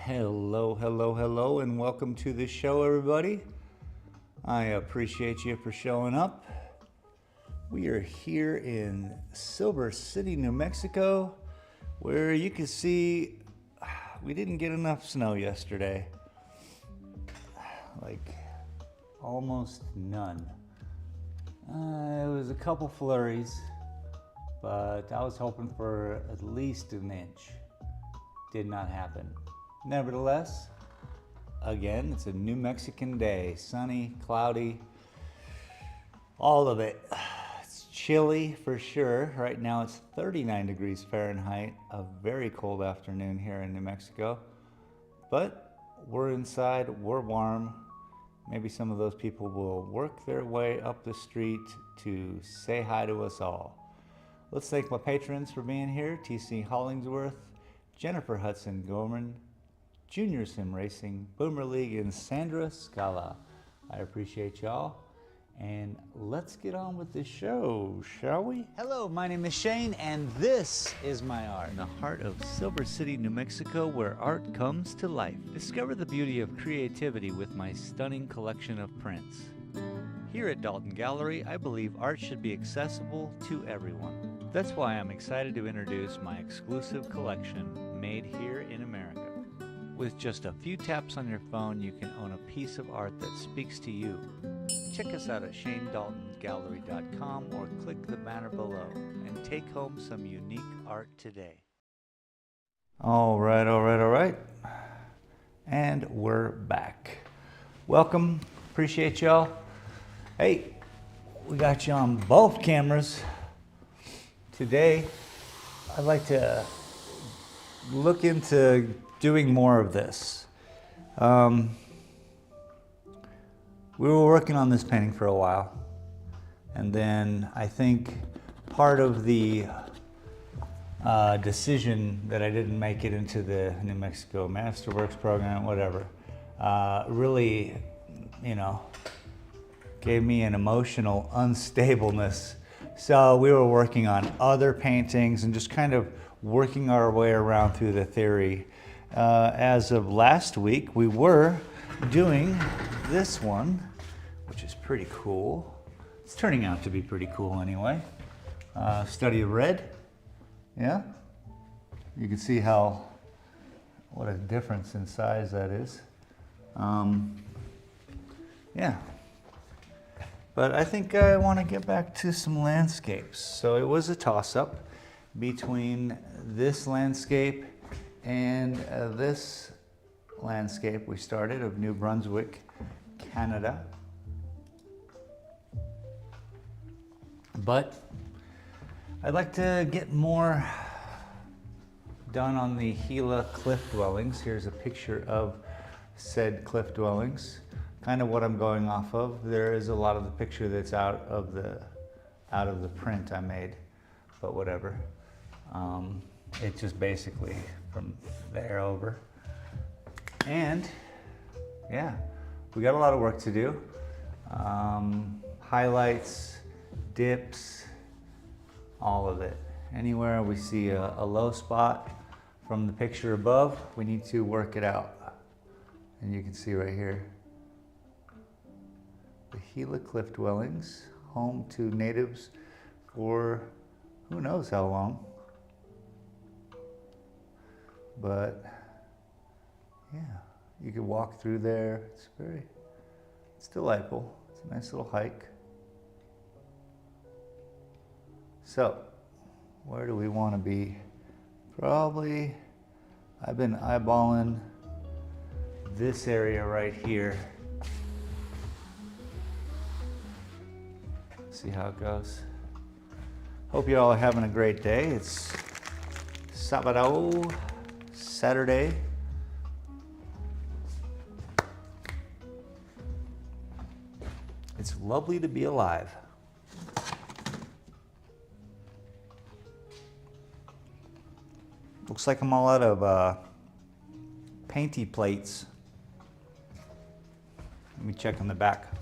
Hello, and welcome to the show, everybody. I appreciate you for showing up. We are here in Silver City, New Mexico, where you can see we didn't get enough snow yesterday. Like, almost none. It was a couple flurries, but I was hoping for at least an inch. Did not happen. Nevertheless, again, it's a New Mexican day. Sunny, cloudy, all of it. It's chilly for sure. Right now it's 39 degrees Fahrenheit, a very cold afternoon here in New Mexico. But we're inside, we're warm. Maybe some of those people will work their way up the street to say hi to us all. Let's thank my patrons for being here. T.C. Hollingsworth, Jennifer Hudson Gorman, Junior Sim Racing, Boomer League, and Sandra Scala. I appreciate y'all. And let's get on with the show, shall we? Hello, my name is Shane, and this is my art. In the heart of Silver City, New Mexico, where art comes to life. Discover the beauty of creativity with my stunning collection of prints. Here at Dalton Gallery, I believe art should be accessible to everyone. That's why I'm excited to introduce my exclusive collection, made here in America. With just a few taps on your phone, you can own a piece of art that speaks to you. Check us out at shanedaltongallery.com or click the banner below and take home some unique art today. All right. And we're back. Welcome, appreciate y'all. Hey, we got you on both cameras. Today, I'd like to look into doing more of this. We were working on this painting for a while, and then I think part of the decision that I didn't make it into the New Mexico Masterworks program, whatever, really, gave me an emotional unstableness. So we were working on other paintings and just kind of working our way around through the theory. As of last week, we were doing this one, which is pretty cool. It's turning out to be pretty cool anyway. Study of red, yeah? You can see what a difference in size that is. Yeah. But I think I want to get back to some landscapes. So it was a toss-up between this landscape and this landscape we started of New Brunswick, Canada. But I'd like to get more done on the Gila cliff dwellings. Here's a picture of said cliff dwellings. Kind of what I'm going off of. There is a lot of the picture that's out of the print I made, but whatever. It's just basically from there over. And yeah, we got a lot of work to do. Highlights, dips, all of it. Anywhere we see a low spot from the picture above, we need to work it out. And you can see right here, the Gila cliff dwellings, home to natives for who knows how long. But yeah, you could walk through there. It's delightful. It's a nice little hike. So, where do we want to be? Probably, I've been eyeballing this area right here. See how it goes. Hope you all are having a great day. It's Saturday. It's lovely to be alive. Looks like I'm all out of painty plates. Let me check on the back.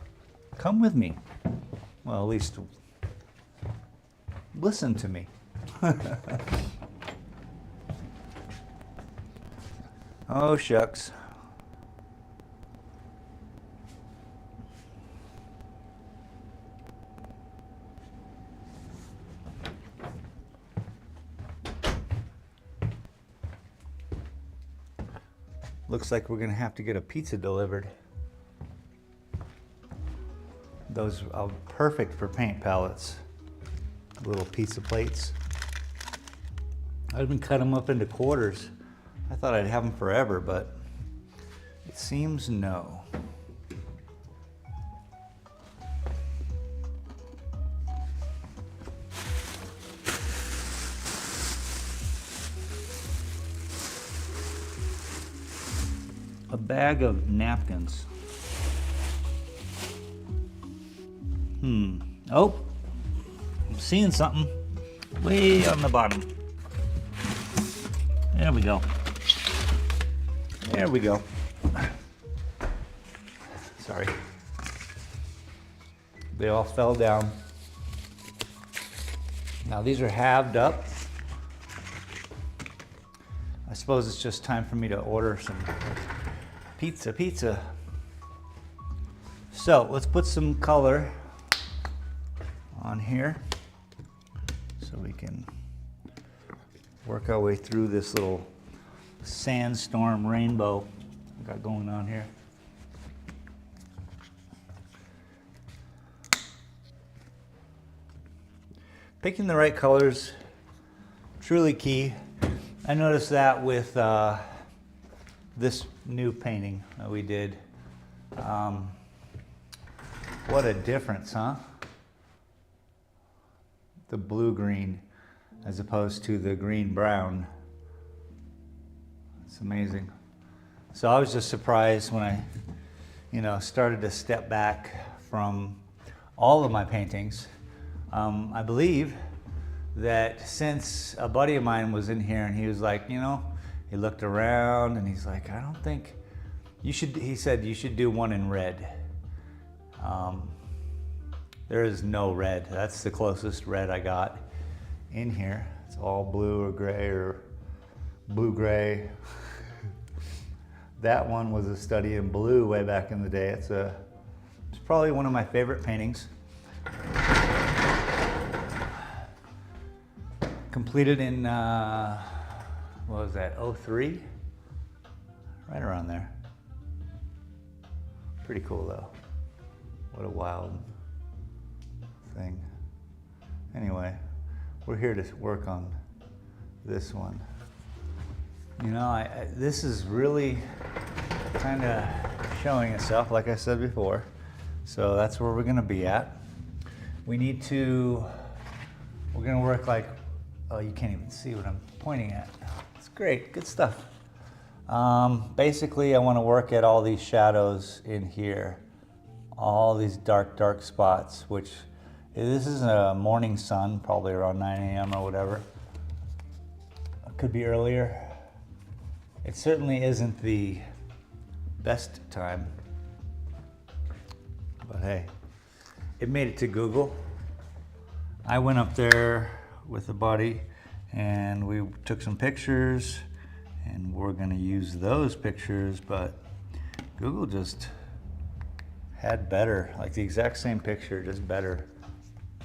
Come with me. Well, at least listen to me. Oh, shucks. Looks like we're gonna have to get a pizza delivered. Those are perfect for paint palettes. Little pizza plates. I've been cutting them up into quarters. I thought I'd have them forever, but it seems no. A bag of napkins. Oh, I'm seeing something way on the bottom. There we go. There we go. Sorry. They all fell down. Now these are halved up. I suppose it's just time for me to order some pizza. So let's put some color on here so we can work our way through this little sandstorm rainbow we got going on here. Picking the right colors, truly key. I noticed that with this new painting that we did. What a difference, huh? The blue-green as opposed to the green-brown. It's amazing. So I was just surprised when I, started to step back from all of my paintings. I believe that since a buddy of mine was in here and he was like, he looked around and he's like, I don't think you should, he said, you should do one in red. There is no red. That's the closest red I got in here. It's all blue or gray or blue-gray. That one was a study in blue way back in the day. It's probably one of my favorite paintings. Completed in, what was that, 03? Right around there. Pretty cool though. What a wild thing. Anyway, we're here to work on this one. This is really kind of showing itself, like I said before. So that's where we're gonna be at. We're gonna work like, oh, you can't even see what I'm pointing at. It's great, good stuff. Basically, I wanna work at all these shadows in here. All these dark spots, which this is a morning sun, probably around 9 a.m. or whatever. It could be earlier. It certainly isn't the best time, but hey, it made it to Google. I went up there with a buddy and we took some pictures and we're gonna use those pictures, but Google just had better, like the exact same picture, just better.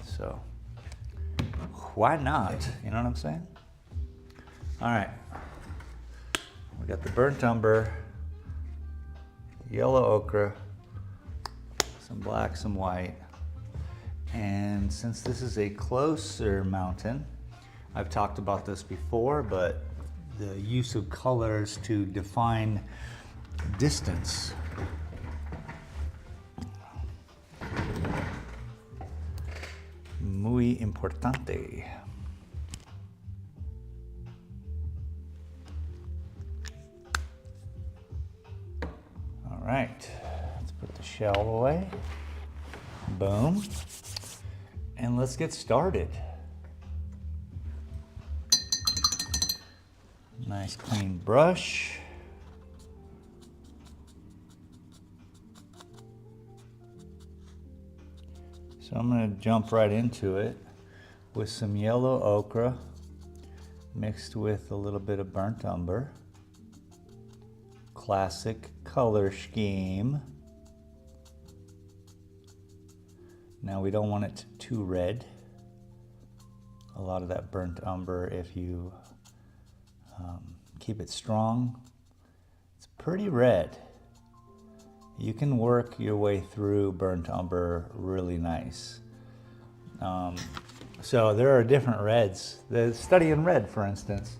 So why not? You know what I'm saying? All right, we got the burnt umber, yellow ochre, some black, some white. And since this is a closer mountain, I've talked about this before, but the use of colors to define distance. Muy importante. All right, let's put the shell away. Boom. And let's get started. Nice clean brush. So I'm going to jump right into it with some yellow ochre mixed with a little bit of burnt umber. classic color scheme. Now we don't want it too red. A lot of that burnt umber, if you keep it strong, it's pretty red. You can work your way through burnt umber really nice. So there are different reds. The study in red, for instance,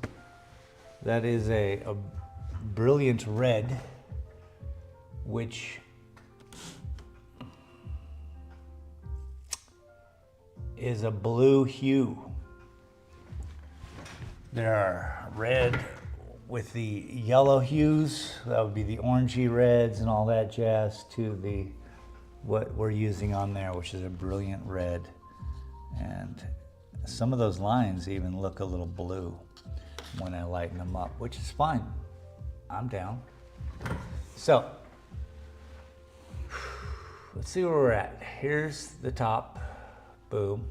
that is a brilliant red, which is a blue hue. There are red with the yellow hues, that would be the orangey reds and all that jazz, to the what we're using on there, which is a brilliant red. And some of those lines even look a little blue when I lighten them up, which is fine. I'm down. So, let's see where we're at. Here's the top, boom.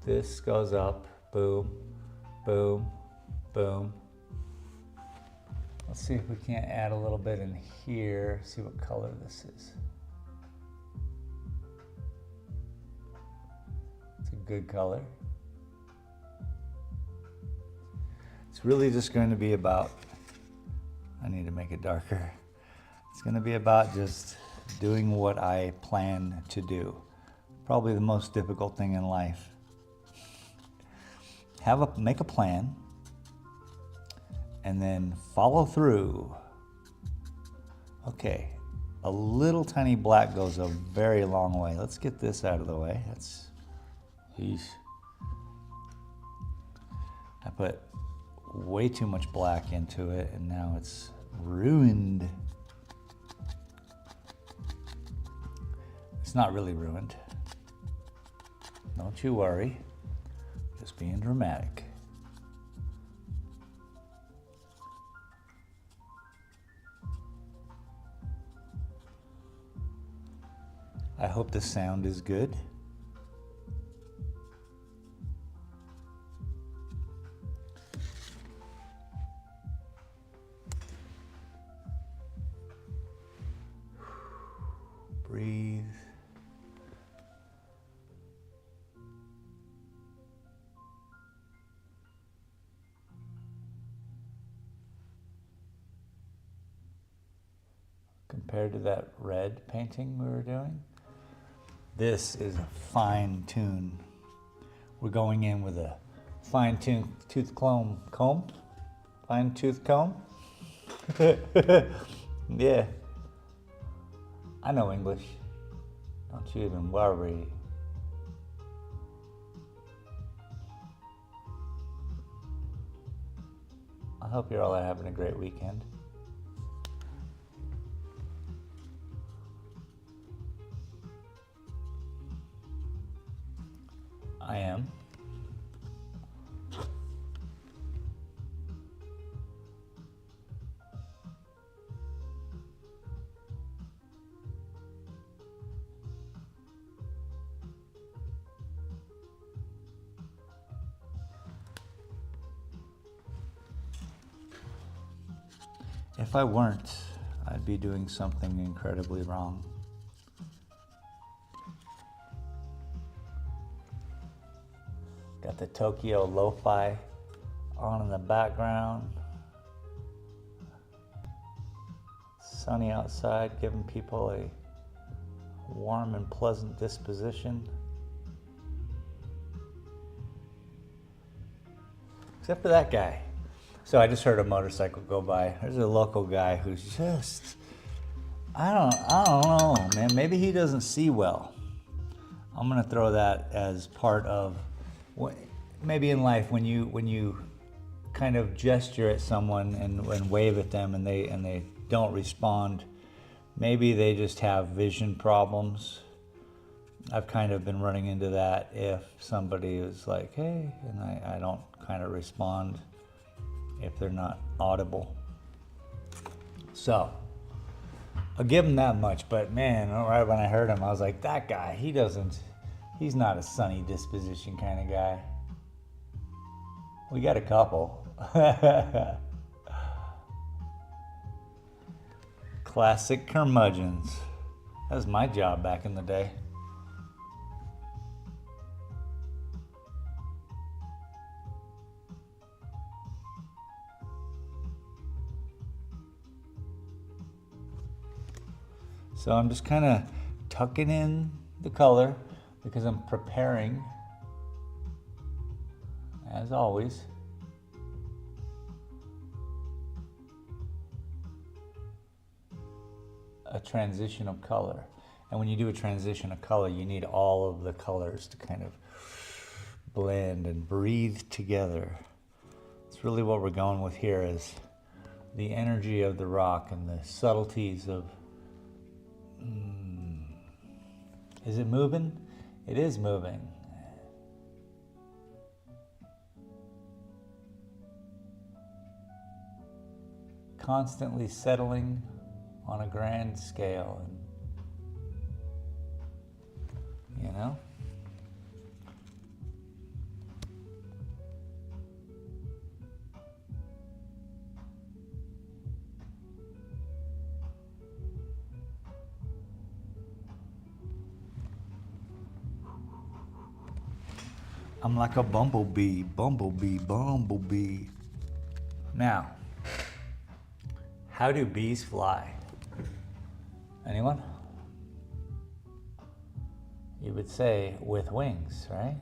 This goes up, boom, boom, boom. Let's see if we can't add a little bit in here, see what color this is. It's a good color. It's really just going to be about, I need to make it darker. It's going to be about just doing what I plan to do. Probably the most difficult thing in life. Make a plan and then follow through. Okay, a little tiny black goes a very long way. Let's get this out of the way. Yeesh. I put way too much black into it and now it's ruined. It's not really ruined. Don't you worry. Just being dramatic. I hope the sound is good. Breathe. Compared to that red painting we were doing, this is a fine tune. We're going in with a fine tooth comb. Fine tooth comb? Yeah. I know English. Don't you even worry. I hope you're all having a great weekend. I am. If I weren't, I'd be doing something incredibly wrong. Got the Tokyo lo-fi on in the background. Sunny outside, giving people a warm and pleasant disposition. Except for that guy. So I just heard a motorcycle go by. There's a local guy who's just, I don't know, man. Maybe he doesn't see well. I'm gonna throw that as part of, maybe in life when you kind of gesture at someone and wave at them and they don't respond, maybe they just have vision problems. I've kind of been running into that if somebody is like, hey, and I don't kind of respond if they're not audible. So I'll give him that much, but man, right when I heard him, I was like, that guy, he's not a sunny disposition kind of guy. We got a couple. Classic curmudgeons. That was my job back in the day. So I'm just kind of tucking in the color because I'm preparing, as always, a transition of color. And when you do a transition of color, you need all of the colors to kind of blend and breathe together. It's really what we're going with here, is the energy of the rock and the subtleties of... Is it moving? It is moving. Constantly settling on a grand scale, and, you know? I'm like a bumblebee, bumblebee, bumblebee. Now, how do bees fly? Anyone? You would say with wings, right?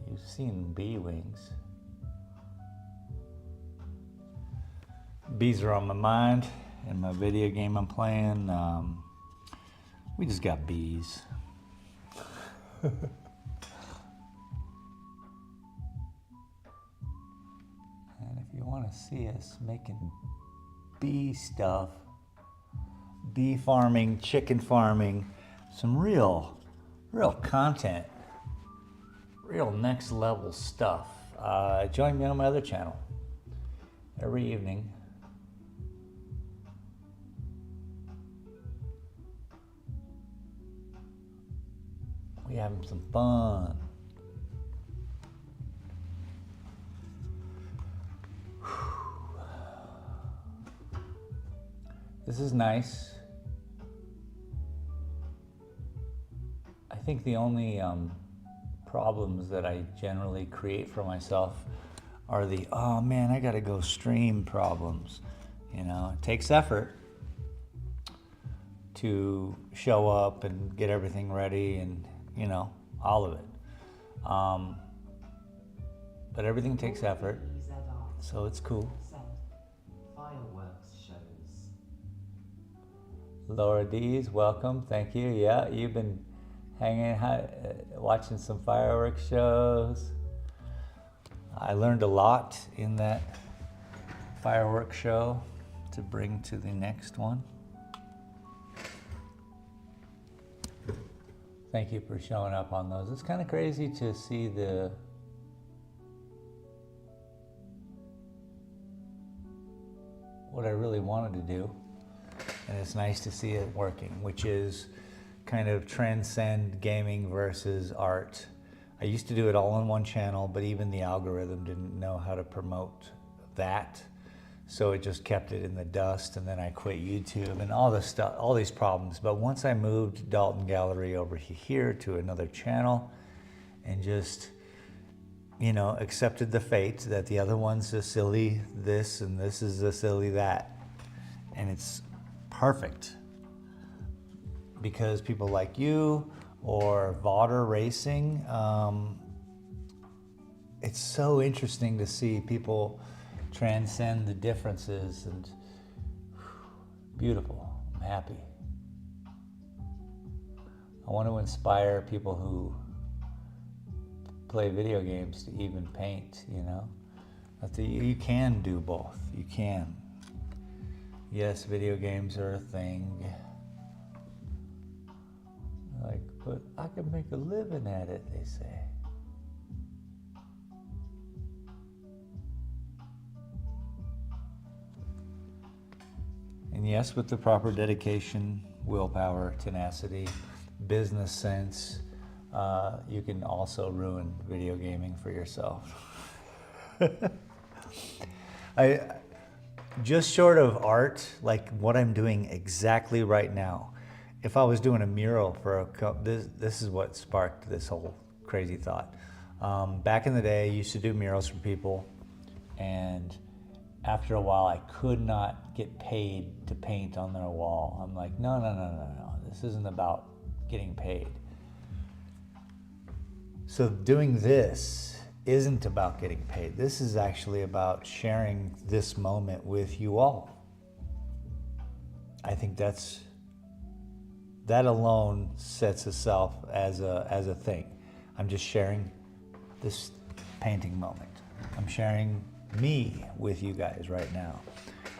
You've seen bee wings. Bees are on my mind in my video game I'm playing. We just got bees. And if you want to see us making bee stuff, bee farming, chicken farming, some real content, real next level stuff, join me on my other channel every evening. We having some fun. This is nice. I think the only problems that I generally create for myself are the, oh man, I gotta go stream problems. You know, it takes effort to show up and get everything ready and, you know, all of it. But everything takes effort, so it's cool. Fireworks shows. Laura D's, welcome, thank you. Yeah, you've been hanging, watching some fireworks shows. I learned a lot in that fireworks show to bring to the next one. Thank you for showing up on those. It's kind of crazy to see what I really wanted to do. And it's nice to see it working, which is kind of transcend gaming versus art. I used to do it all on one channel, but even the algorithm didn't know how to promote that. So it just kept it in the dust, and then I quit YouTube and all this stuff, all these problems. But once I moved Dalton Gallery over here to another channel and just, you know, accepted the fate that the other one's a silly this and this is a silly that. And it's perfect because people like you or Vauder Racing, it's so interesting to see people transcend the differences, and beautiful. I'm happy. I want to inspire people who play video games to even paint, you know? You can do both, you can. Yes, video games are a thing. Like, but I can make a living at it, they say. And yes, with the proper dedication, willpower, tenacity, business sense, you can also ruin video gaming for yourself. just short of art, like what I'm doing exactly right now. If I was doing a mural for this is what sparked this whole crazy thought. Back in the day, I used to do murals for people, and after a while, I could not get paid to paint on their wall. I'm like, no, no, no, no, no. This isn't about getting paid. So doing this isn't about getting paid. This is actually about sharing this moment with you all. I think that alone sets itself as a thing. I'm just sharing this painting moment. I'm sharing me with you guys right now.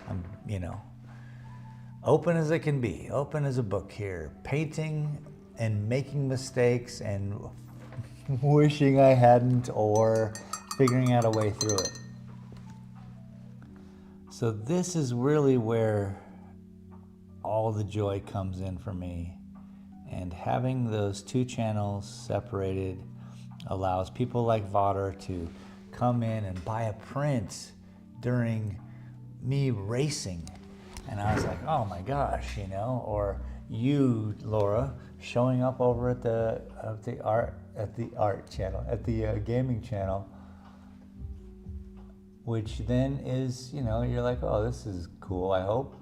I'm, open as it can be, open as a book here, painting and making mistakes and wishing I hadn't, or figuring out a way through it. So this is really where all the joy comes in for me. And having those two channels separated allows people like Vodder to come in and buy a print during me racing. And I was like, oh my gosh, or you, Laura, showing up over at the art channel, at the gaming channel, which then is, you're like, oh, this is cool, I hope,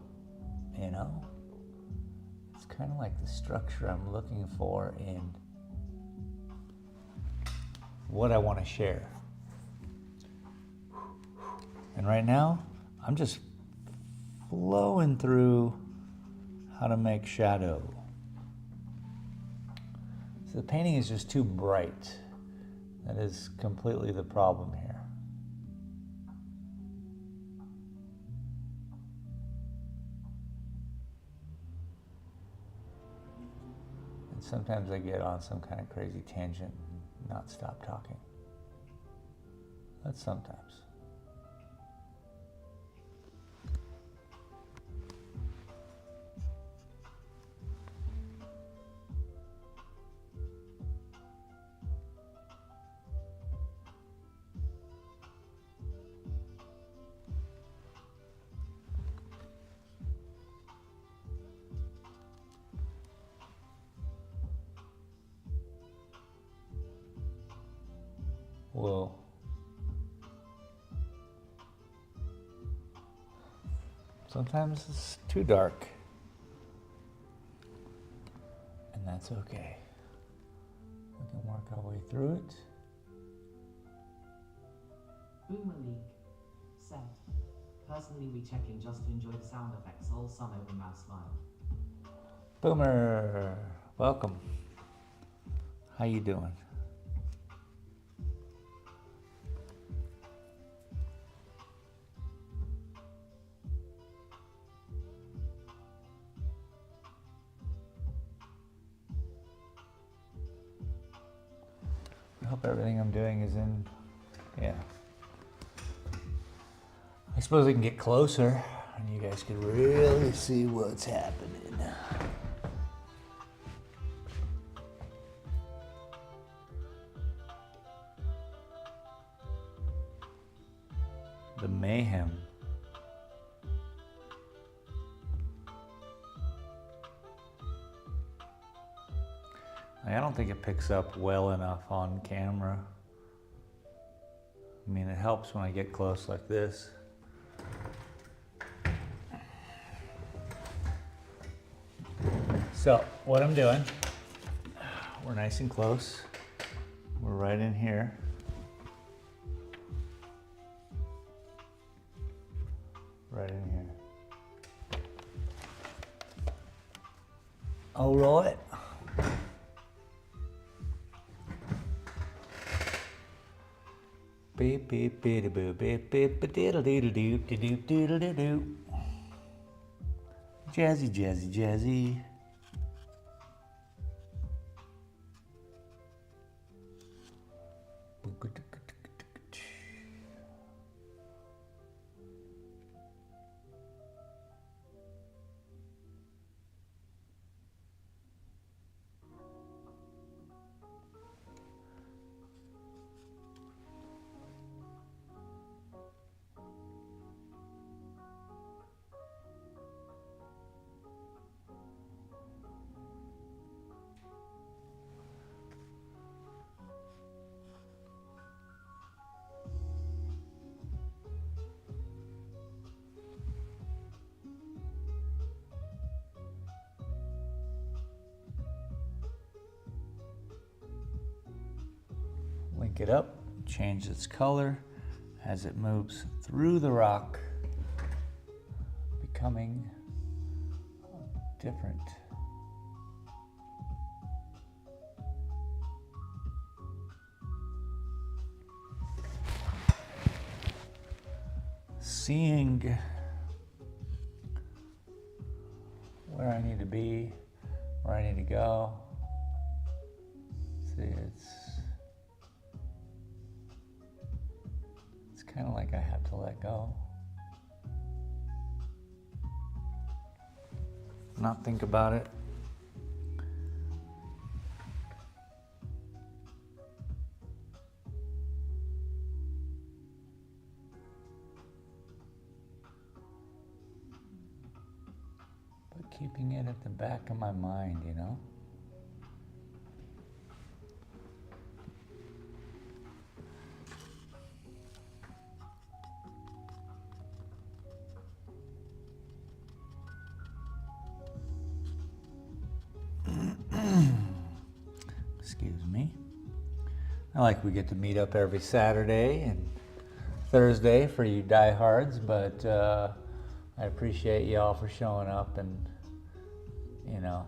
It's kind of like the structure I'm looking for in what I want to share. And right now, I'm just flowing through how to make shadow. So the painting is just too bright. That is completely the problem here. And sometimes I get on some kind of crazy tangent and not stop talking. That's sometimes. Whoa. Sometimes it's too dark. And that's okay. We can work our way through it. Boomer League. Said. Personally, we check in just to enjoy the sound effects all summer when Matt smiled. Boomer, welcome. How you doing? I hope everything I'm doing is in, yeah. I suppose I can get closer and you guys can really see what's happening. The mayhem. I don't think it picks up well enough on camera. I mean, it helps when I get close like this. So, what I'm doing, we're nice and close. We're right in here. Right in here. All right. Beep beep beep boop beep beep diddle diddle doo doo doodle doo doo. Jazzy jazzy jazzy. pick it up, change its color as it moves through the rock, becoming different. Seeing where I need to be, where I need to go. See, it's kind of like I have to let go. Not think about it. But keeping it at the back of my mind, you know? Excuse me. I like we get to meet up every Saturday and Thursday for you diehards, but I appreciate y'all for showing up and, you know,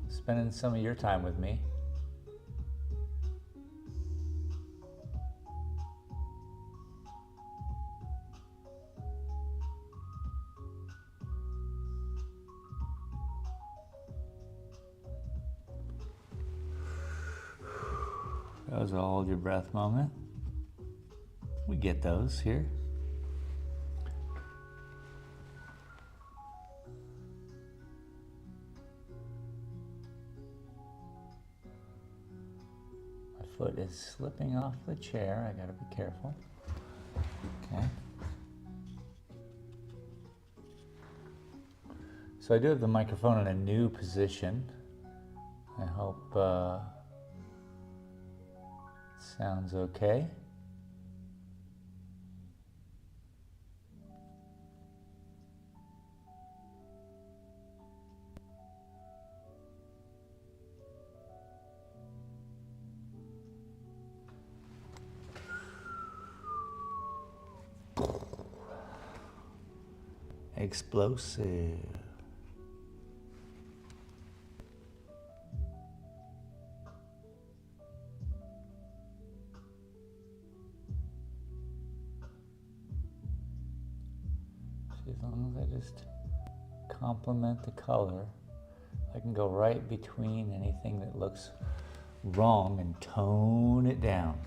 spending some of your time with me. That was a hold your breath moment. We get those here. My foot is slipping off the chair. I gotta be careful. Okay. So I do have the microphone in a new position. I hope sounds okay. Explosive. As long as I just complement the color, I can go right between anything that looks wrong and tone it down.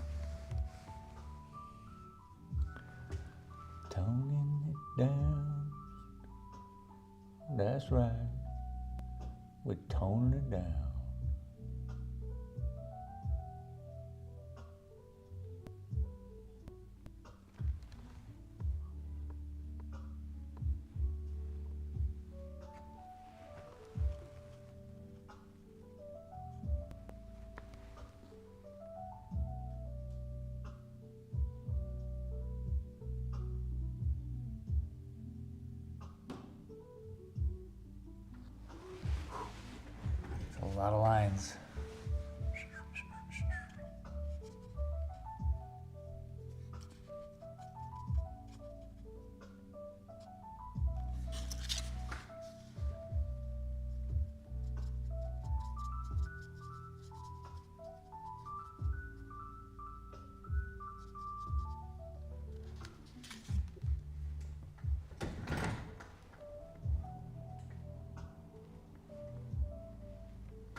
Toning it down. That's right. We're toning it down. A lot of lines.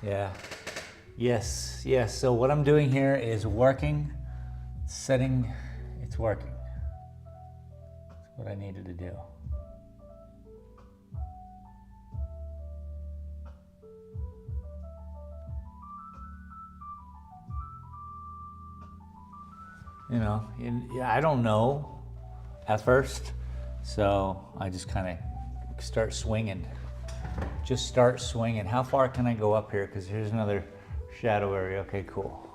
Yeah. Yes. So what I'm doing here is working, setting, it's working. That's what I needed to do. You know, I don't know at first, so I just kind of start swinging. Just start swinging. How far can I go up here? Because here's another shadow area. Okay, cool.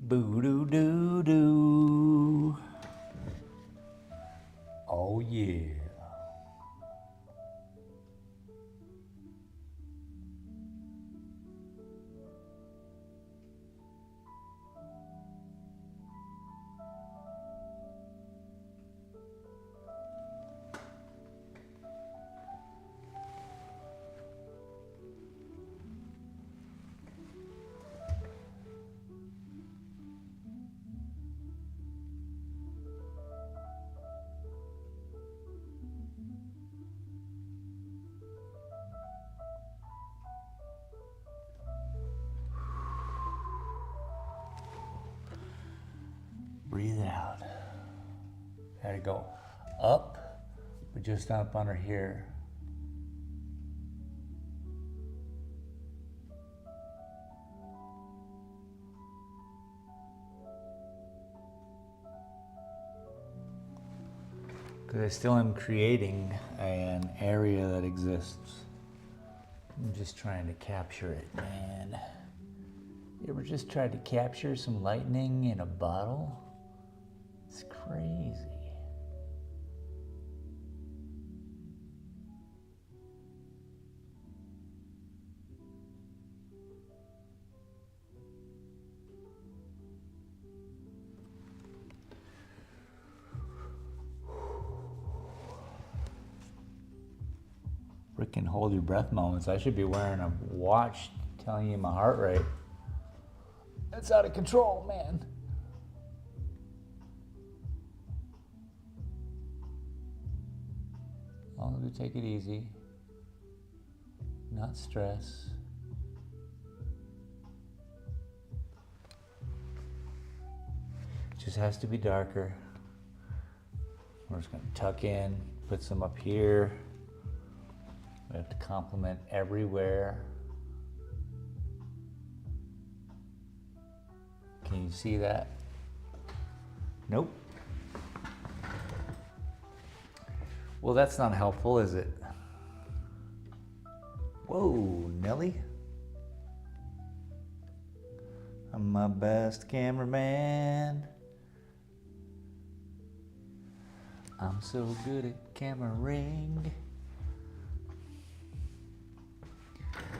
Boo doo doo doo. Yeah. Breathe out. Gotta go up, but just up under here. Because I still am creating an area that exists. I'm just trying to capture it, man. You ever just tried to capture some lightning in a bottle? It's crazy. Freaking hold your breath moments. I should be wearing a watch telling you my heart rate. It's out of control, man. As long as we take it easy, not stress. It just has to be darker. We're just gonna tuck in, put some up here. We have to complement everywhere. Can you see that? Nope. Well, that's not helpful, is it? Whoa, Nelly. I'm my best cameraman. I'm so good at cameraing.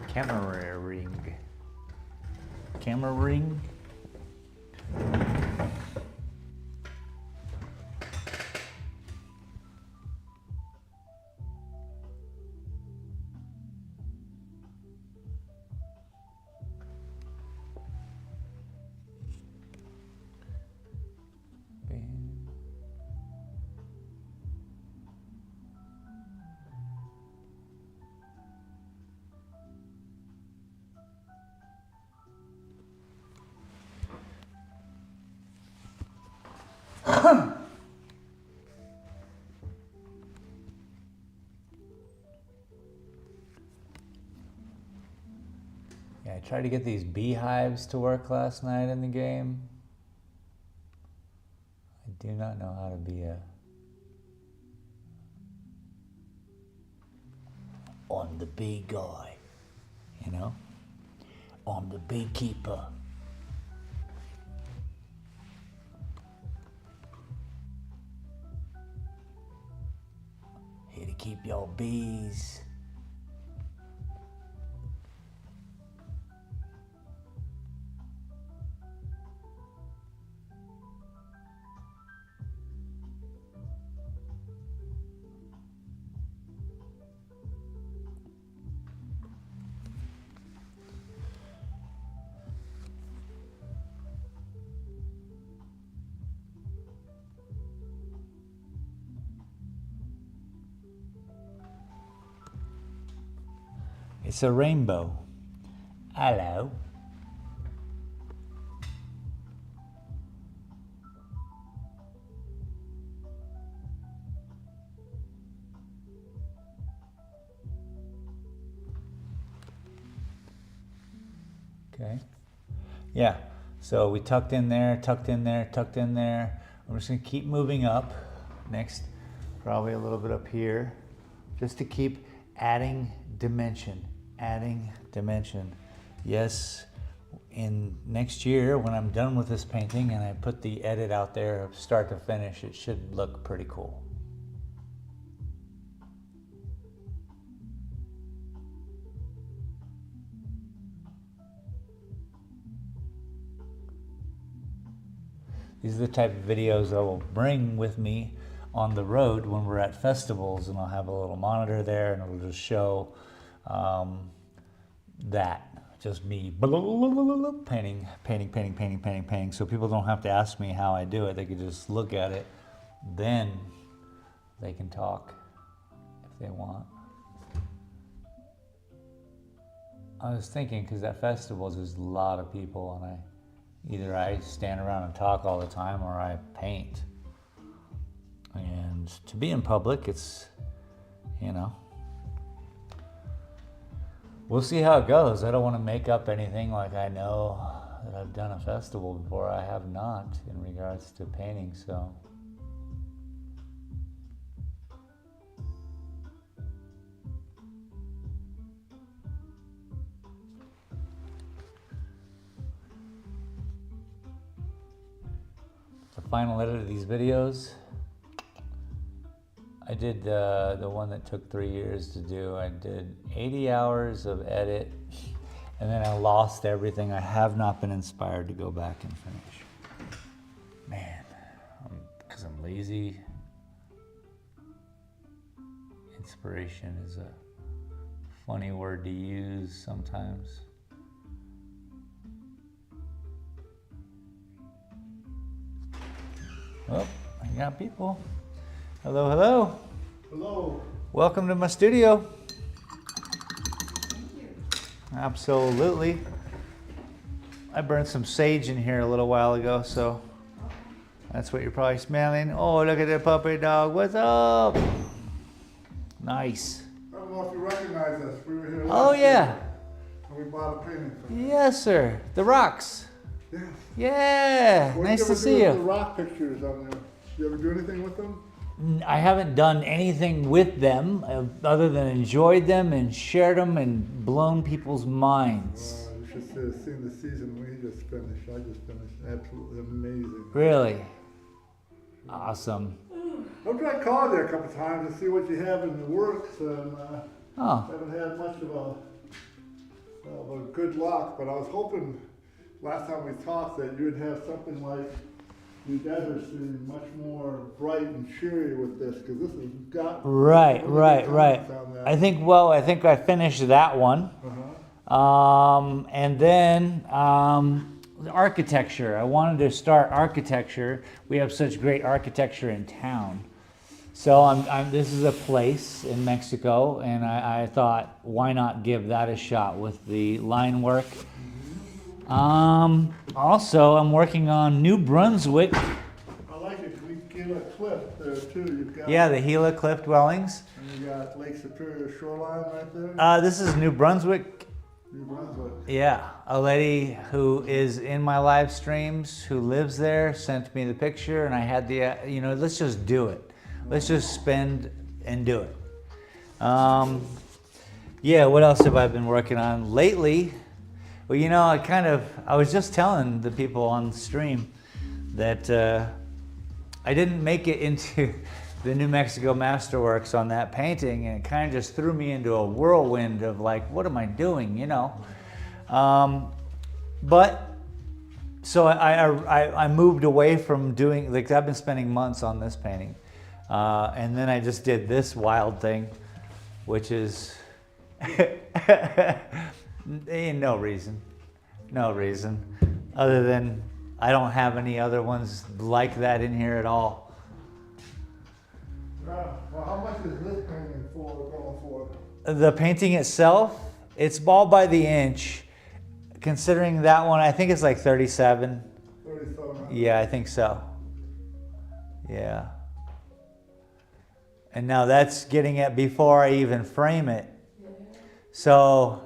Camera ring. Camera ring. Yeah, I tried to get these beehives to work last night in the game. I do not know how to be I'm the bee guy, you know? I'm the beekeeper. Here to keep your bees. It's a rainbow. Hello. Okay. Yeah. So we tucked in there, tucked in there, tucked in there. I'm just gonna keep moving up. Next, probably a little bit up here, just to keep adding dimension. Adding dimension. Yes, in next year when I'm done with this painting and I put the edit out there start to finish, it should look pretty cool. These are the type of videos I will bring with me on the road when we're at festivals, and I'll have a little monitor there and it'll just show that. Just me painting. So people don't have to ask me how I do it. They can just look at it. Then they can talk if they want. I was thinking, because at festivals there's a lot of people, and either I stand around and talk all the time or I paint. And to be in public, it's, you know, we'll see how it goes. I don't want to make up anything like I know that I've done a festival before. I have not in regards to painting, so. The final edit of these videos, I did the one that took 3 years to do. I did 80 hours of edit, and then I lost everything. I have not been inspired to go back and finish. Man, because I'm lazy. Inspiration is a funny word to use sometimes. Oh, I got people. Hello, hello. Hello. Welcome to my studio. Thank you. Absolutely. I burned some sage in here a little while ago, so that's what you're probably smelling. Oh, look at the puppy dog. What's up? Nice. I don't know if you recognize us. We were here Oh, last yeah. year, and we bought a painting from you. Yes, sir. The rocks. Yes. Yeah. What Nice did to you ever see do with you. the rock pictures on there? You ever do anything with them? I haven't done anything with them other than enjoyed them and shared them and blown people's minds. You should have seen the season we just finished. I just finished. Absolutely amazing. Really? Awesome. I've tried calling there a couple times to see what you have in the works, and Oh. haven't had much of a good luck. But I was hoping last time we talked that you would have something like you guys are seeing much more bright and cheery with this, because this has got Right. really good comments on that. I think I finished that one. And then the architecture. I wanted to start architecture. We have such great architecture in town. So this is a place in Mexico, and I thought, why not give that a shot with the line work? Also, I'm working on New Brunswick. I like it. We get a cliff there too. You've got, Yeah, the Gila cliff dwellings. and you got Lake Superior shoreline right there. This is New Brunswick. New Brunswick. Yeah, a lady who is in my live streams who lives there sent me the picture, and I had the, let's just do it. Let's just spend and do it. Yeah, what else have I been working on lately? Well, I was just telling the people on the stream that I didn't make it into the New Mexico Masterworks on that painting, and it kind of just threw me into a whirlwind of like, what am I doing, But so I moved away from doing, like, I've been spending months on this painting, and then I just did this wild thing, which is ain't no reason other than I don't have any other ones like that in here at all. Well, how much is this painting going for? The painting itself, it's ball by the inch. Considering that one, I think it's like 37. 37. Yeah, I think so. Yeah. And now that's getting it before I even frame it. So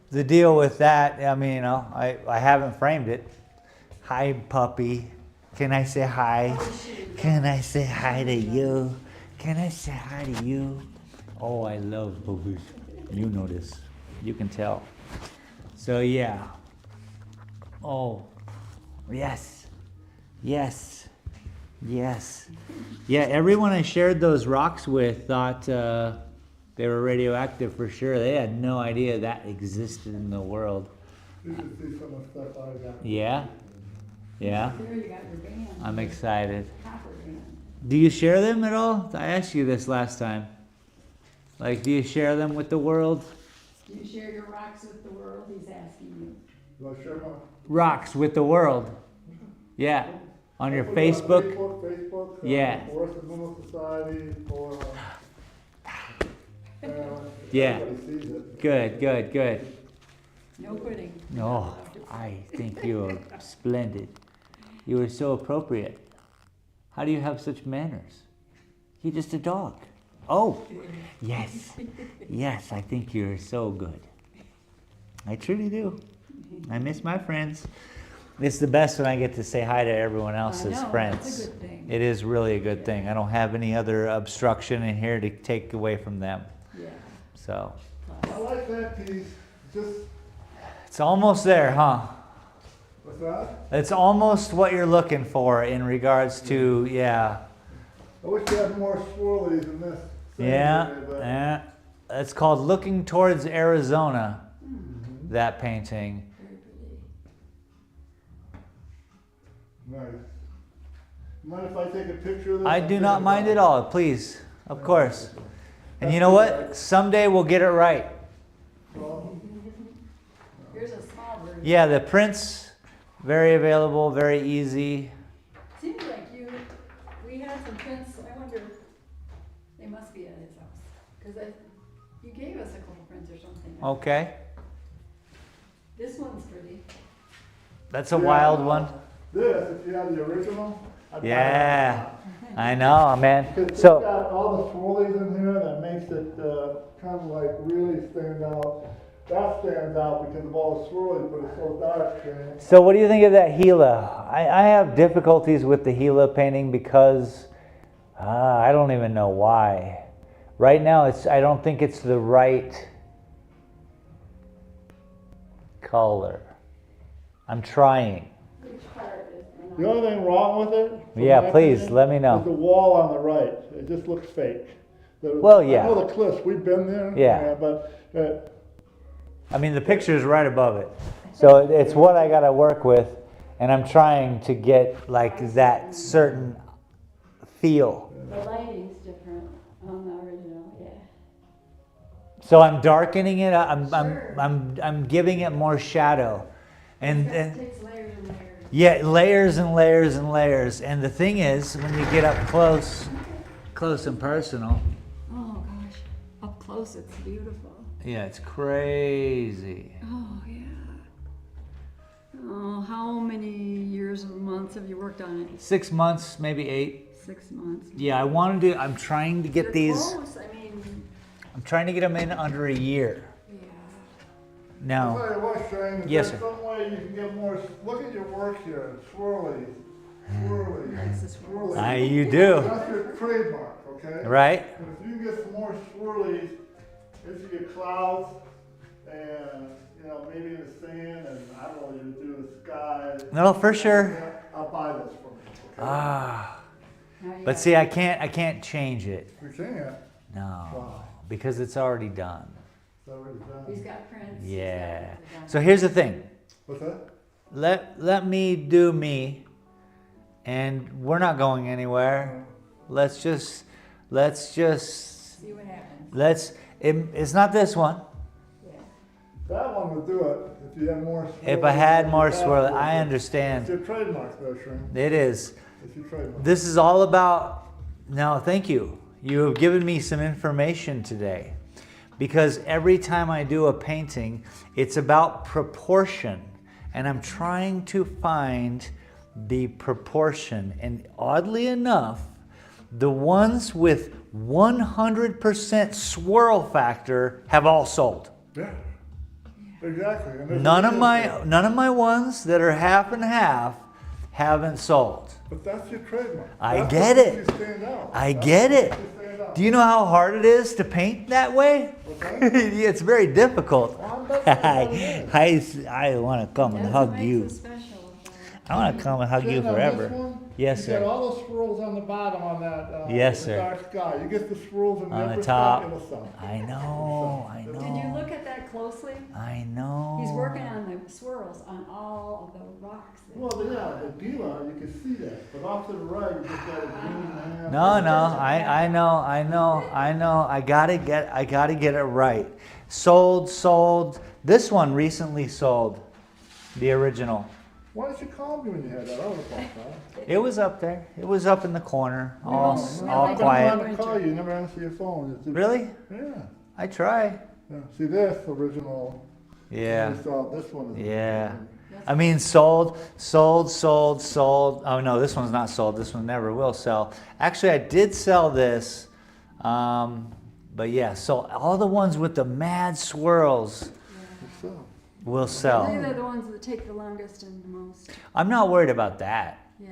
the deal with that, I haven't framed it. Hi, puppy. Can I say hi? Can I say hi to you? Can I say hi to you? Oh, I love puppies. You know this. You can tell. So yeah. Oh, yes. Yes. Yes. Yeah, everyone I shared those rocks with thought they were radioactive for sure. They had no idea that existed in the world. You should see some of the stuff I got. Yeah? Yeah? There you got your band. I'm excited. Copper band. Do you share them at all? I asked you this last time. Like, do you share them with the world? Do you share your rocks with the world? He's asking you. Do I share my? Rocks with the world. Yeah. On your I put it on Facebook? Facebook. Yeah. Forest and Mineral Society for. Yeah. Everybody sees it. Good, good, good. No quitting. Oh, I think you're splendid. You are so appropriate. How do you have such manners? You're just a dog. Oh, yes. Yes, I think you're so good. I truly do. I miss my friends. It's the best when I get to say hi to everyone else's friends. That's a good thing. It is really a good thing. I don't have any other obstruction in here to take away from them. Yeah. So, I like that piece. Just, it's almost there, huh? what's that? It's almost what you're looking for in regards to, yeah. I wish you had more swirlies in this. thing Yeah, today, but- yeah. It's called Looking Towards Arizona, Mhm. that painting. Nice. Mind if I take a picture of this? I I'm do not thinking mind about at all, please, of course. And you know what? Someday we'll get it right. Well, Here's a small version. Yeah, the prints, very available, very easy. Seems like we had some prints, I wonder, they must be at his house. Because you gave us a couple prints or something. Okay, This one's pretty. that's a wild one. This, if you have the original. I'd buy Yeah, it. I know, man. Because it's So, got all the swirlies in here that makes it kind of like really stand out. That stands out because of all the swirlies, but it's so dark. so what do you think of that Gila? I have difficulties with the Gila painting because I don't even know why. Right now, I don't think it's the right color. I'm trying. Which part is The only thing wrong with it? from Yeah, my please, opinion, let me is know. the wall on the right. It just looks fake. Well, yeah. I know the cliffs, we've been there. Yeah. But I mean, the picture is right above it. So it's what I got to work with, and I'm trying to get like that certain feel. The lighting's different on the original, yeah. So I'm darkening it. Sure. I'm giving it more shadow, and It takes layers and layers. yeah, layers and layers and layers. And the thing is, when you get up close and personal, Oh gosh, up close it's beautiful. yeah, it's crazy. Oh yeah. Oh, how many years or months have you worked on it? 6 months, maybe 8. 6 months. Yeah, I wanted to. I'm trying to get You're these. close. I mean, I'm trying to get them in under a year. yeah. I'll Now, tell you what, Shane, is Yes, there sir. some way you can get more, look at your work here, swirlies, swirlies, Likes the swirlies. you do, That's your trademark, okay? right? And if you can get some more swirlies into your clouds and, maybe in the sand and I don't know what you do, the sky. No, for sure. Yeah, I'll buy this for me, okay? Ah, Now you but got- see, I can't change it. We can't. No, Why? because it's already done. It's already done. He's got prints. Yeah. He's got So here's the thing. What's that? Let me do me, and we're not going anywhere. Let's just see what happens. It's not this one. Yeah. That one would do it if you had more swirlies. If I had more That swirl, would I do it. understand. It's your trademark though, Shane. It is. It's your trademark. This is all about, no, thank you. You have given me some information today. Because every time I do a painting, it's about proportion. And I'm trying to find the proportion. And oddly enough, the ones with 100% swirl factor have all sold. Yeah. Exactly. And there's None a of reason my ones that are half and half haven't sold. But that's your trademark. I That's get what it. makes you stand out. I That's get what it. makes you stand out. Do you know how hard it is to paint that way? Okay. It's very difficult. Well, I'm not saying what it is. I want to come and That's hug what you. makes it special. I want to come and hug you Shane, on forever. This one, Yes, You got sir. all those swirls on the bottom on that Yes, the sir. dark sky. You get the swirls in On every the top. spot, it'll sell. I know, I know. Did you look at that closely? I know. He's working on the swirls on all of the rocks. Well, yeah, the gila, you can see that, but off to the right, you just got a green hand. No, I know. I gotta get it right. Sold. This one recently sold. The original. Why didn't you call me when you had that? I would have bought that. It was up there. It was up in the corner, all I've been quiet. trying to call you, you never answer your phone. Really? Yeah. I try. Yeah. See, this original. Yeah. You saw this one. Is Yeah. I mean, sold. Oh no, this one's not sold. This one never will sell. Actually, I did sell this, but yeah. So all the ones with the mad swirls So, will sell. These are the ones that take the longest and the most. I'm not worried about that. Yeah.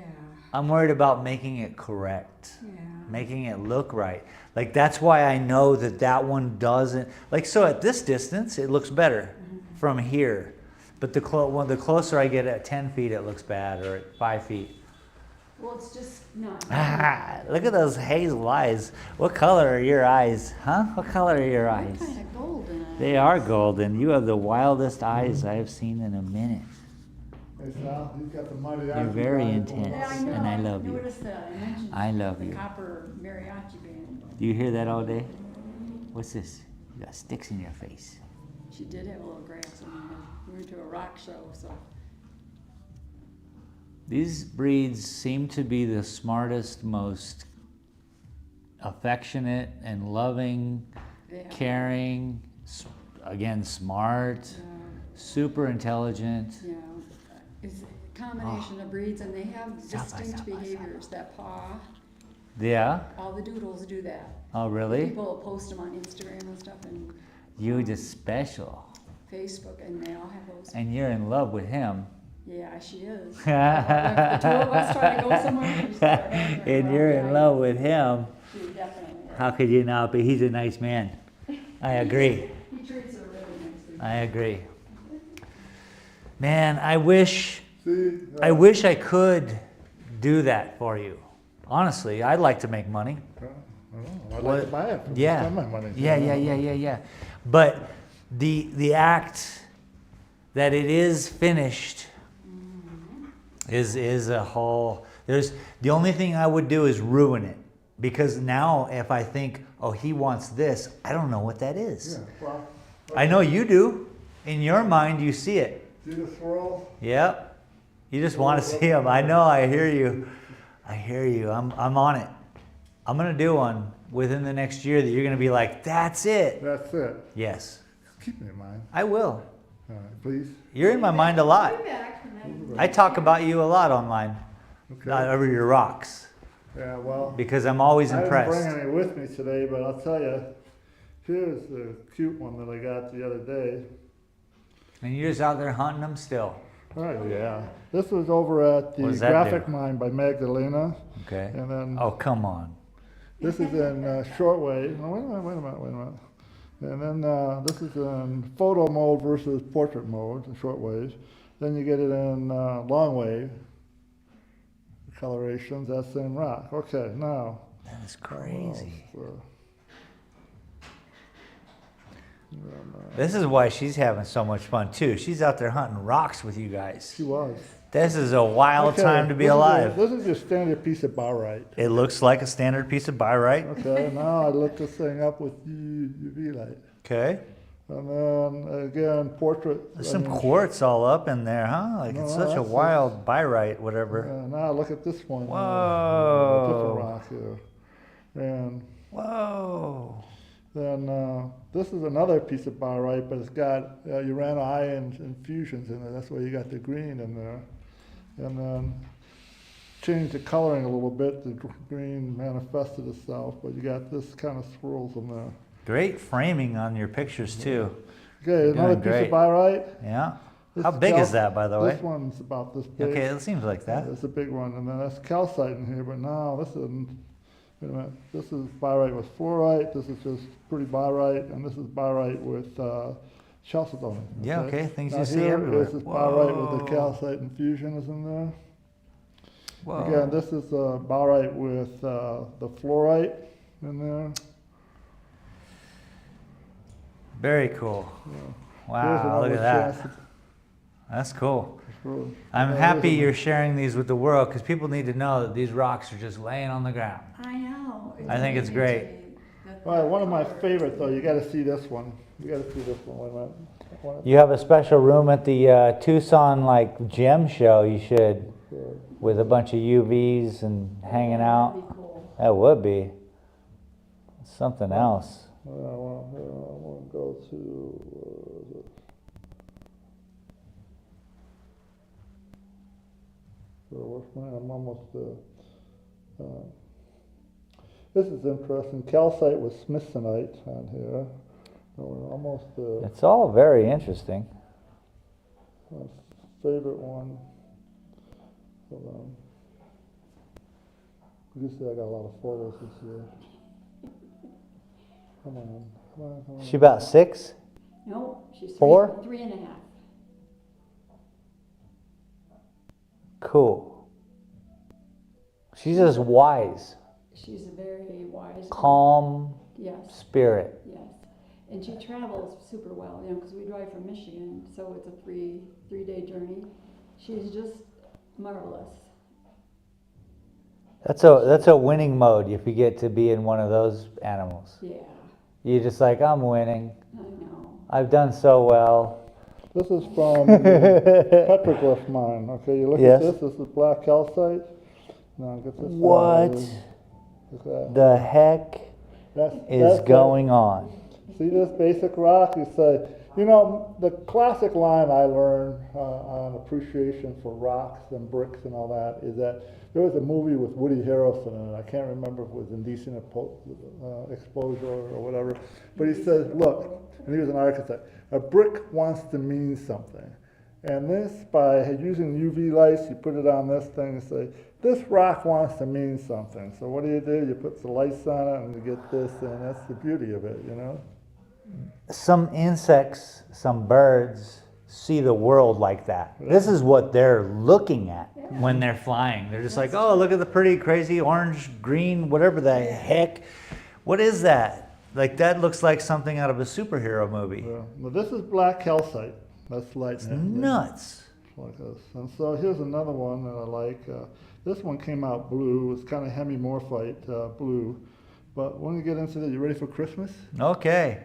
I'm worried about making it correct, Yeah. making it look right. Like that's why I know that that one doesn't. Like so, at this distance, it looks better from here. But the closer I get at 10 feet, it looks bad, or at 5 feet. Well, it's just not. Look at those hazel eyes. What color are your eyes? Huh? What color are your eyes? Kind of golden. They are golden. You have the wildest eyes I have seen in a minute. hey, Sal, he's got the mighty You're very intense. Yeah, I know. And I love you. noticed that. I mentioned I love the you. copper mariachi band. Do you hear that all day? What's this? You got sticks in your face. She did have a little grass in there. We went to a rock show, so. These breeds seem to be the smartest, most affectionate and loving, Yeah. caring, again, smart, super intelligent. Yeah, it's a combination of breeds, and they have distinct behaviors. That paw, Yeah? all the doodles do that. Oh, really? People post them on Instagram and stuff, and You just special. Facebook, and they all have those. And you're in love with him. Yeah, she is. If the two of us try to go somewhere, we start having her And you're in around. love with him. She definitely is. How could you not be? He's a nice man. I agree. He treats her really nicely. I agree. Man, I wish See, I could do that for you. Honestly, I'd like to make money. I'd like to buy it. Yeah. Spend my money. Yeah. But the act that it is finished is a whole. There's the only thing I would do is ruin it, because now if I think, oh, he wants this, I don't know what that is. Yeah, well, I know you do. In your mind, you see it. see the swirl? Yep. You just want to see them. I know. I hear you. I'm on it. I'm gonna do one within the next year that you're gonna be like, that's it. That's it. Yes, Keep me in mind. I will. All right, please. You're in my mind a lot. I'll be back, and then- I talk about you a lot online, Okay. not over your rocks, Yeah, well, because I'm always I didn't impressed. bring any with me today, but I'll tell you, here's the cute one that I got the other day. And you're just out there hunting them still. Oh, yeah. This was over at the What does that Graphic do? Mine by Magdalena. Okay. And then Oh, come on. this is in shortwave. Oh, wait a minute. And then this is in photo mode versus portrait mode, shortwave. Then you get it in long wave colorations, that same rock. Okay, now. That is crazy. This is why she's having so much fun too. She's out there hunting rocks with you guys. She was. This is a wild Okay, time to be this is alive. This is your standard piece of barite. It looks like a standard piece of barite. Okay, now I lit this thing up with UV light. Okay. And then again, portrait. There's some quartz all up in there, huh? Like No, it's such a that's wild barite, whatever. Now look at this one. Whoa. Different rock here. And Whoa. then this is another piece of barite, but it's got uranium infusions in it. That's why you got the green in there. And then change the coloring a little bit. The green manifested itself, but you got this kind of swirls in there. Great framing on your pictures too. Okay, another doing piece great. of barite. Yeah. This How big is that, by the way? This one's about this big. Okay, it seems like that. It's a big one, and then that's calcite in here, but now this isn't. Wait a minute. This is barite with fluorite. This is just pretty barite, and this is barite with chalcedony. Yeah, okay, things Now you see here everywhere. is this barite with the Whoa. calcite infusion is in there. Whoa. Again, this is barite with the fluorite in there. Very cool. Yeah. Wow, look at that. That's cool. I'm happy you're sharing these with the world because people need to know that these rocks are just laying on the ground. I know. I think it's amazing great. to me that All right, one of my color- favorites though, you gotta see this one. You gotta see this one, wait a minute. You have a special room at the Tucson like gem show. You should, with a bunch of UVs and hanging That'd out. be cool. That would be something else. I wanna go to, I'm almost, this is interesting, calcite with smithsonite on here. So we're almost, It's all very interesting. my favorite one. Hold on. You see I got a lot of photos this year. Come on, come on, come on. She about 6? No, she's 4? 3.5. Cool. She's just wise, She's a very wise. calm Yes, spirit. yes. And she travels super well, you know, because we drive from Michigan, so it's a three-day journey. She's just marvelous. That's a winning mode if you get to be in one of those animals. Yeah, You're just like, I'm winning. I know. I've done so well. This is from the petroglyph mine. Okay, you look Yes. at this. This is black calcite. Now get this. What Look at that. the heck is That's going on? See this basic rock? You say, you know, the classic line I learned on appreciation for rocks and bricks and all that is that there was a movie with Woody Harrelson in it. I can't remember if it was Indecent Exposure or whatever. But he says, look, and he was an architect, a brick wants to mean something. And this, by using UV lights, you put it on this thing and say, this rock wants to mean something. So what do? You put the lights on it and you get this, and that's the beauty of it, you know? Some insects, some birds see the world like that. This is what they're looking at when they're flying. They're just like, oh, look at the pretty, crazy orange, green, whatever the heck. What is that? Like, that looks like something out of a superhero movie. Yeah. Well, this is black calcite. That's It's lightning. nuts. Like this. And so here's another one that I like. This one came out blue. It's kind of hemimorphite blue. But when you get into it, you ready for Christmas? Okay.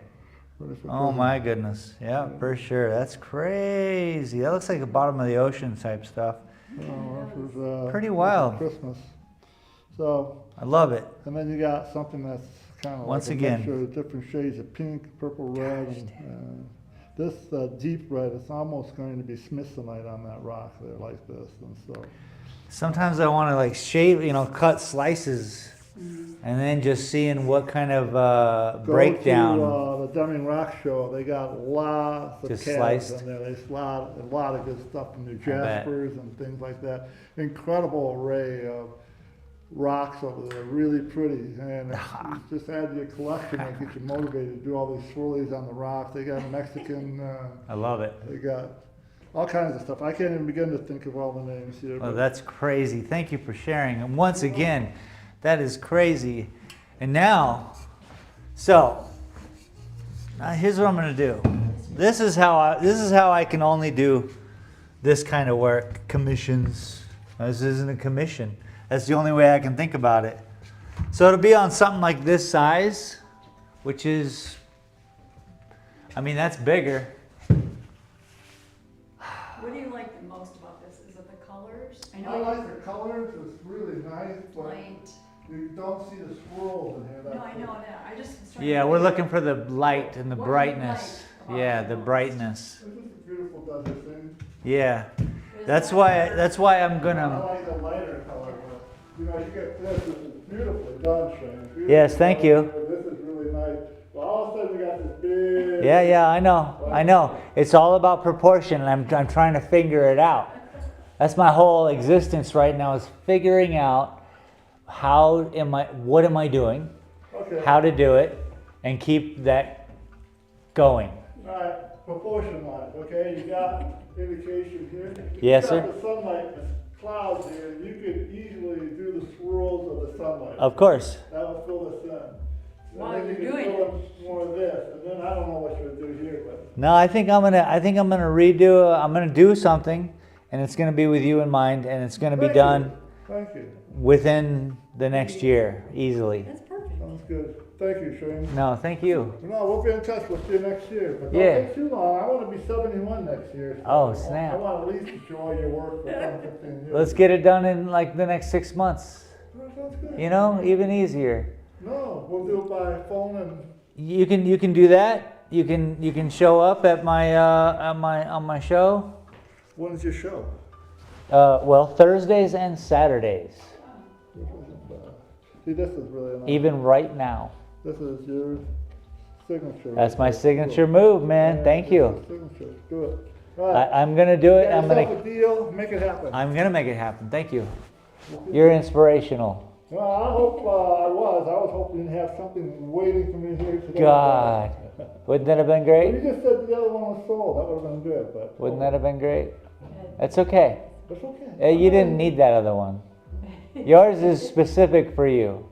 Ready for Oh Christmas? my goodness. Yeah, for sure. That's crazy. That looks like the bottom of the ocean type stuff. Oh, this is, Pretty this is wild. Christmas. So, I love it. and then you got something that's kind of Once like again. a mixture of different shades of pink, purple, red. And, this deep red, it's almost going to be smithsonite on that rock there, like this. And so, Sometimes I want to like shave, cut slices, and then just seeing what kind of breakdown. Go to the Deming Rock Show. They got lots of Just calves sliced? in there. There's a lot of good stuff in there, bet. jaspers and things like that. Incredible array of rocks over there, really pretty. And it's just add to your collection and get you motivated to do all these swirlies on the rocks. They got Mexican, I love it. they got all kinds of stuff. I can't even begin to think of all the names here. Oh, but that's crazy. Thank you for sharing. And once again, that is crazy. And now, here's what I'm going to do. This is how I can only do this kind of work. Commissions. This isn't a commission. That's the only way I can think about it. So to be on something like this size, which is, that's bigger. What do you like the most about this? Is it the colors? I like the colors. It's really nice, but Light. you don't see the swirls in here. No, I know that. I just was trying Yeah, to we're figure looking for the light and the What we brightness. like about Yeah, it the most. brightness. This is a beautiful desert thing. Yeah. Is That's that why I'm I gonna. like the lighter color, but you get this. This is beautifully done, Shane. Beautifully Yes, thank done. you. This is really nice. Well, all of a sudden we got this big. Yeah, I know. It's all about proportion, and I'm trying to figure it out. That's my whole existence right now, is figuring out what am I doing, Okay. how to do it, and keep that going. All right, proportion wise, okay? You got indication here. Yes, You sir. got the sunlight clouds here, you could easily do the swirls of the sunlight. Of course. That would fill this in. While And then you're you could doing fill in more of this, and then I don't know what you would do here, but. No, I think I'm gonna redo. I'm gonna do something, and it's gonna be with you in mind, and it's gonna be Thank you. done Thank you. within the next year, easily. That's perfect. Sounds good. Thank you, Shane. No, thank you. No, we'll be in touch with you next year, but don't Yeah. take too long. I want to be 71 next year. So Oh, snap. I want at least to enjoy your work for 10, 15 years. Let's get it done in like the next 6 months. That sounds good. You know, even easier. No, we'll do it by phone and. You can do that. You can show up at my on my show. When is your show? Well, Thursdays and Saturdays. See, this is really nice. Even right now. This is your signature. That's my right there. signature Cool. move, man. Yeah, Thank it's you. your Signature. Do it. All right. I'm gonna do it. Get I'm yourself gonna a deal. Make it happen. I'm gonna make it happen. Thank you. You're inspirational. Well, I hope I was. I was hoping to have something waiting for me here today. God, wouldn't that have been But great? you just said the other one was sold. That would have been good, but. Wouldn't that have been great? That's okay. That's okay. You didn't need that other one. Yours is specific for you,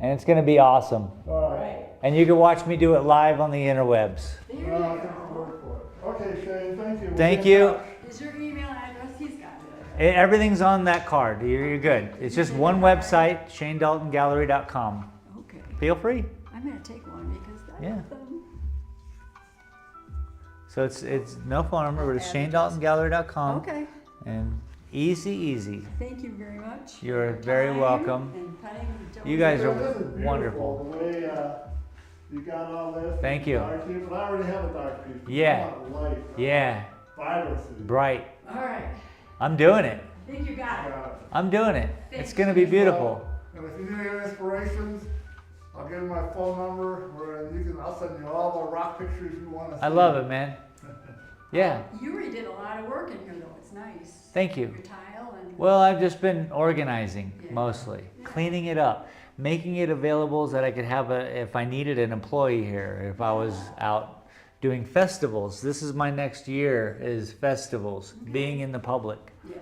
and it's gonna be awesome. All right. Right. And you can watch me do it live on the interwebs. There you Well, I'll go. take your word for it. Okay, Shane, thank you. We'll Thank be in you. touch. Is your email address? He's got it. Everything's on that card. You're good. It's just one website, ShaneDaltonGallery.com. Okay. Feel free. I'm gonna take one because I Yeah. have them. So it's no phone number, but it's ShaneDaltonGallery.com. Okay. And easy. Thank you very much. for You're your very time welcome. and cutting the You guys Yeah, are this is beautiful, wonderful. The way you got all this. Thank you. Dark piece, but I already have a dark piece. Yeah. I want light. Yeah, Vibrancy. bright. All right. I'm doing it. I think you got it. Yeah. I'm doing it. Thank It's gonna be beautiful. And if you need any inspirations, I'll give you my phone number, I'll send you all the rock pictures you want to see. I love it, man. Yeah, You already did a lot of work in here though. It's nice. thank you. Your tile and. Well, I've just been organizing Yeah. mostly, Yeah. cleaning it up, making it available so that I could have if I needed an employee here, if I was out doing festivals. This is my next year is festivals, Okay. being in the public. Yes.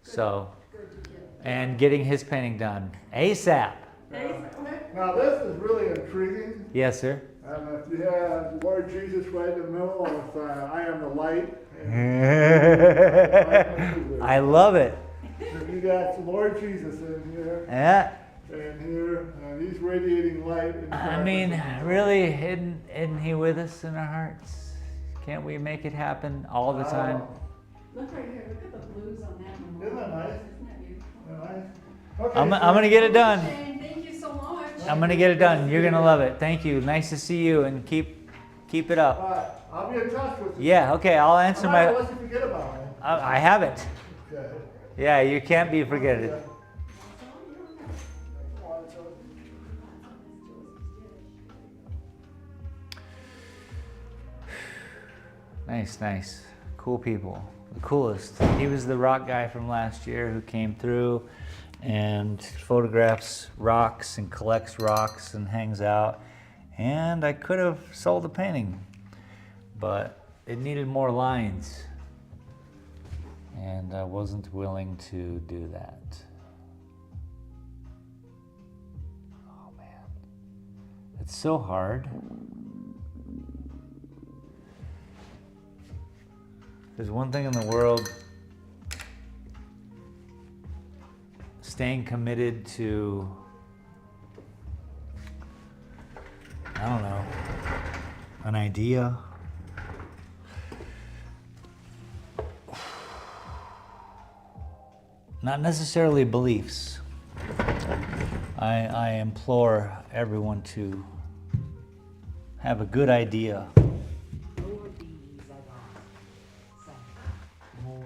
Good. So, Good to get. and getting his painting done ASAP. Hey, okay. Now this is really intriguing. Yes, sir. And if you have Lord Jesus right in the middle with I am the light. I love it. So you got Lord Jesus in here, Yeah. and he's radiating light. In the I mean, darkness. really, isn't he with us in our hearts? Can't we make it happen all the time? Look right here. Look at the blues on that one. Isn't that nice? Isn't that beautiful? Nice. Okay, I'm so- gonna get it done. Shane, thank you so much. I'm gonna get it done. You're gonna love it. Thank you. Nice to see you, and keep it up. All right, I'll be in touch with you. Yeah. Okay. I'll answer I'm not my. gonna let you forget about me. I haven't. Okay. Yeah. You can't be forgetted. Nice. Cool people. The coolest. He was the rock guy from last year who came through and photographs rocks and collects rocks and hangs out. And I could have sold the painting, but it needed more lines. And I wasn't willing to do that. Oh man. It's so hard. There's one thing in the world, staying committed to, I don't know, an idea. Not necessarily beliefs. I implore everyone to have a good idea. More bees I got. Sent. More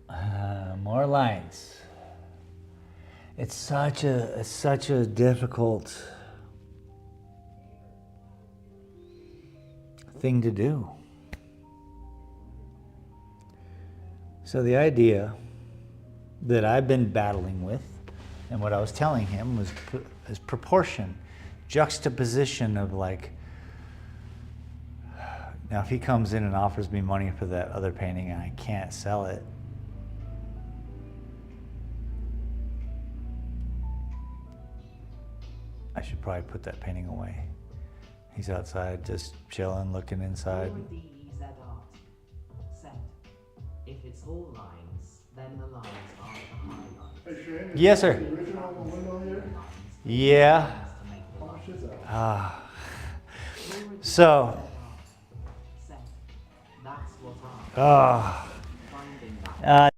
lines. More lines. It's such a difficult thing to do. So the idea that I've been battling with, and what I was telling him was proportion, juxtaposition of like, now if he comes in and offers me money for that other painting and I can't sell it, I should probably put that painting away. He's outside just chilling, looking inside. Laura DEZ Art said, if it's all lines, then the lines are the high lines. Hey Shane, Yes, is sir. the original window here? Yeah. How much is that? Ah. So. Said, that's what Ah. finding that.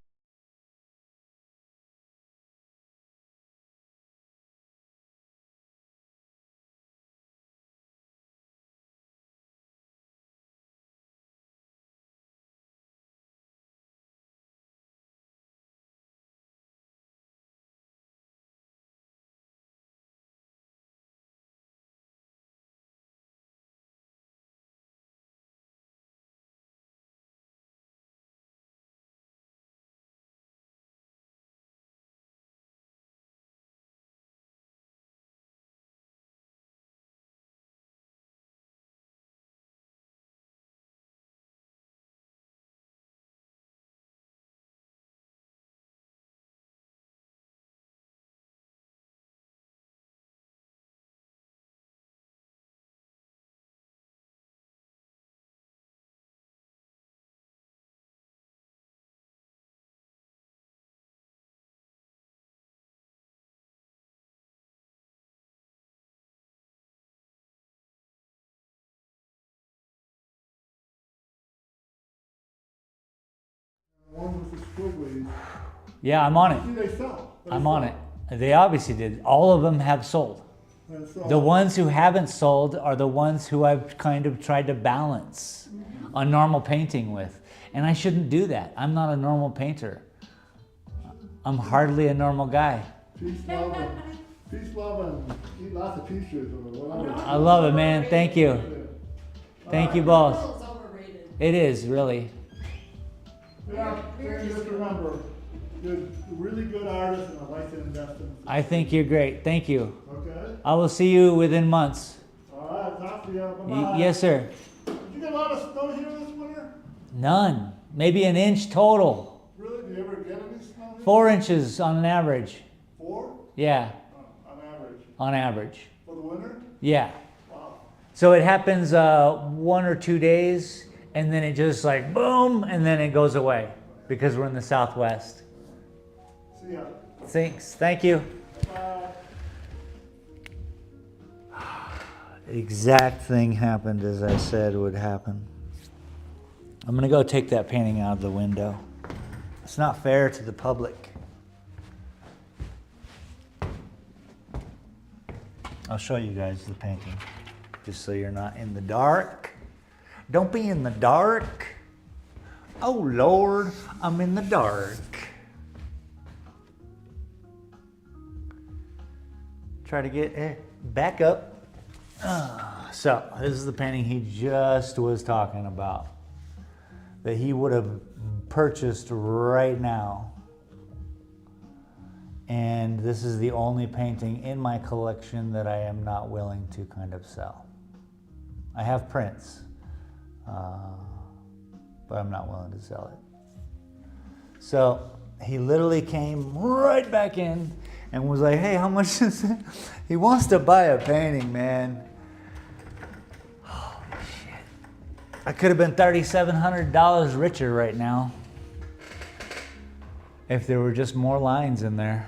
The ones with the squigglies, Yeah, I'm on it. see, they sell. They I'm on sell. it. They obviously did. All of them have sold. And so, The ones who haven't sold are the ones who I've kind of tried to balance a normal painting with. And I shouldn't do that. I'm not a normal painter. I'm hardly a normal guy. peace, love, and eat lots of pastries or whatever. I love it, man. Thank you. Thank you both. Doodle's overrated. It is, really. Yeah, We're and just remember, you're a really good artist and I'd like to invest in. I think you're great. Thank you. Okay? I will see you within months. All right, talk to you. Bye-bye. Yes, sir. Did you get a lot of snow here this winter? None. Maybe an inch total. Really? Do you ever get any snow here? 4 inches on an average. 4? Yeah, On average. on average. For the winter? Yeah. Wow. So it happens 1 or 2 days, and then it just like boom, and then it goes away because we're in the Southwest. See ya. Thanks. Thank you. Bye. The exact thing happened as I said would happen. I'm gonna go take that painting out of the window. It's not fair to the public. I'll show you guys the painting, just so you're not in the dark. Don't be in the dark. Oh Lord, I'm in the dark. Try to get back up. So this is the painting he just was talking about, that he would have purchased right now. And this is the only painting in my collection that I am not willing to kind of sell. I have prints, but I'm not willing to sell it. So he literally came right back in and was like, hey, how much is it? He wants to buy a painting, man. Holy shit. I could have been $3,700 richer right now if there were just more lines in there.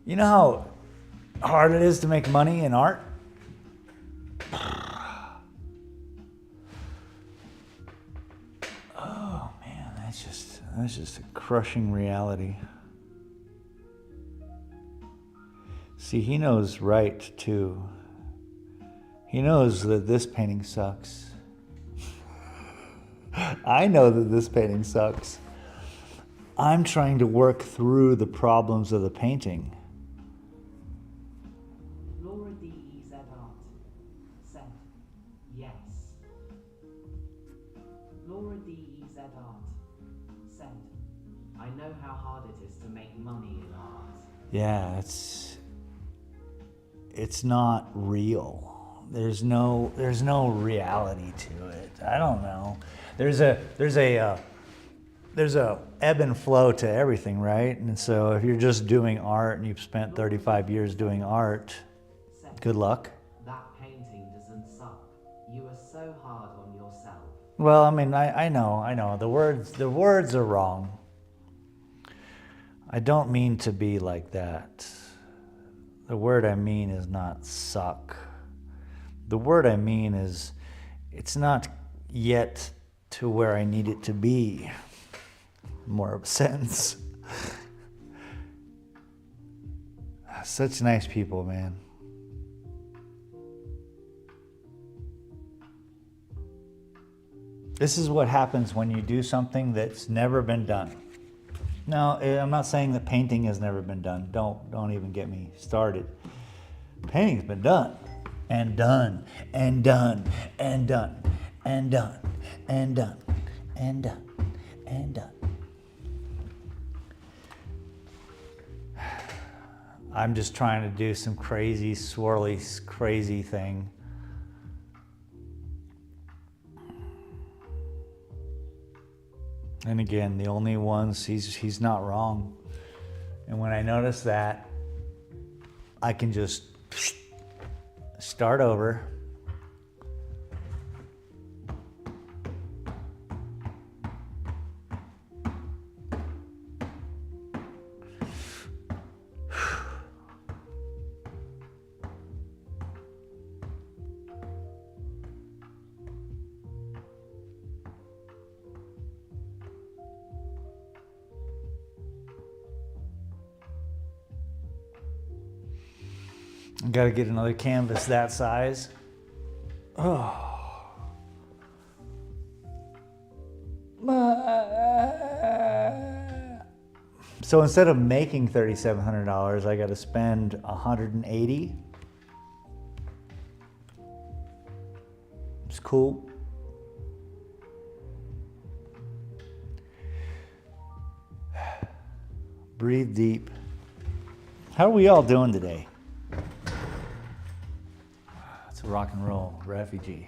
You know how hard it is to make money in art? Oh man, that's just a crushing reality. See, he knows right too. He knows that this painting sucks. I know that this painting sucks. I'm trying to work through the problems of the painting. Laura DEZ Art said, yes. Laura DEZ Art said, I know how hard it is to make money in art. Yeah, it's not real. there's no reality to it. I don't know. There's a ebb and flow to everything, right? And so if you're just doing art and you've spent 35 years doing art, Seth, good luck. that painting doesn't suck. You are so hard on yourself. Well, I mean, I know. The words are wrong. I don't mean to be like that. The word I mean is not suck. The word I mean is it's not yet to where I need it to be. More of a sentence. Such nice people, man. This is what happens when you do something that's never been done. Now, I'm not saying that painting has never been done. Don't even get me started. Painting's been done. And done. And done. And done. And done. And done. And done. And done. I'm just trying to do some crazy, swirly, crazy thing. And again, the only ones, he's not wrong. And when I notice that, I can just start over. Got to get another canvas that size. Oh. So instead of making $3,700, I got to spend $180. It's cool. Breathe deep. How are we all doing today? It's a rock and roll refugee.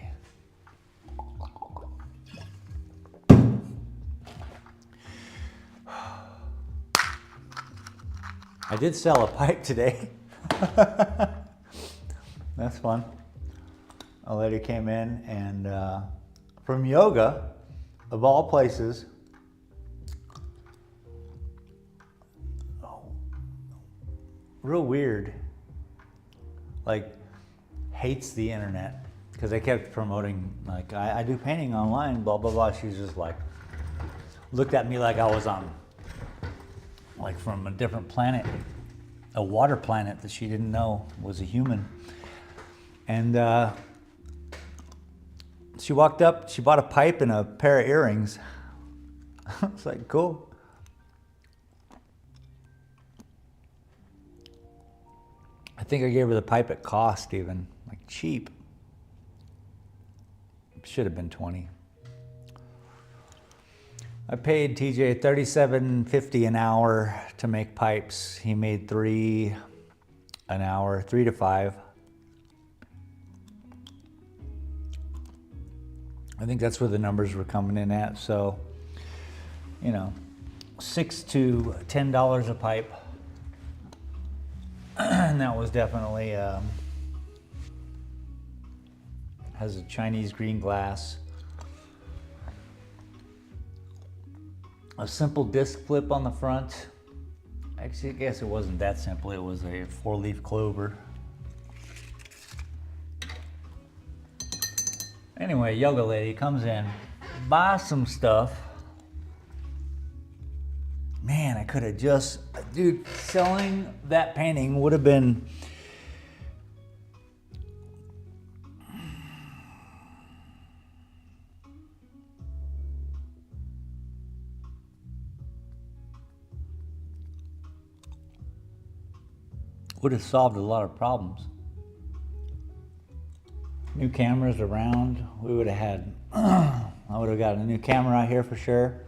I did sell a pipe today. That's fun. A lady came in and from yoga, of all places, real weird, like hates the internet because I kept promoting, like, I do painting online, blah, blah, blah. She's just like, looked at me like I was on, like from a different planet, a water planet that she didn't know was a human. And she walked up, she bought a pipe and a pair of earrings. I was like, cool. I think I gave her the pipe at cost even, like cheap. Should have been 20. I paid TJ $37.50 an hour to make pipes. He made $3 an hour, 3 to 5. I think that's where the numbers were coming in at. So, you know, $6 to $10 a pipe. And that was definitely, has a Chinese green glass. A simple disc flip on the front. Actually, I guess it wasn't that simple. It was a 4-leaf clover. Anyway, yoga lady comes in, buys some stuff. Man, I could have just, dude, selling that painting would have been, would have solved a lot of problems. New cameras around, we would have had, I would have got a new camera out here for sure.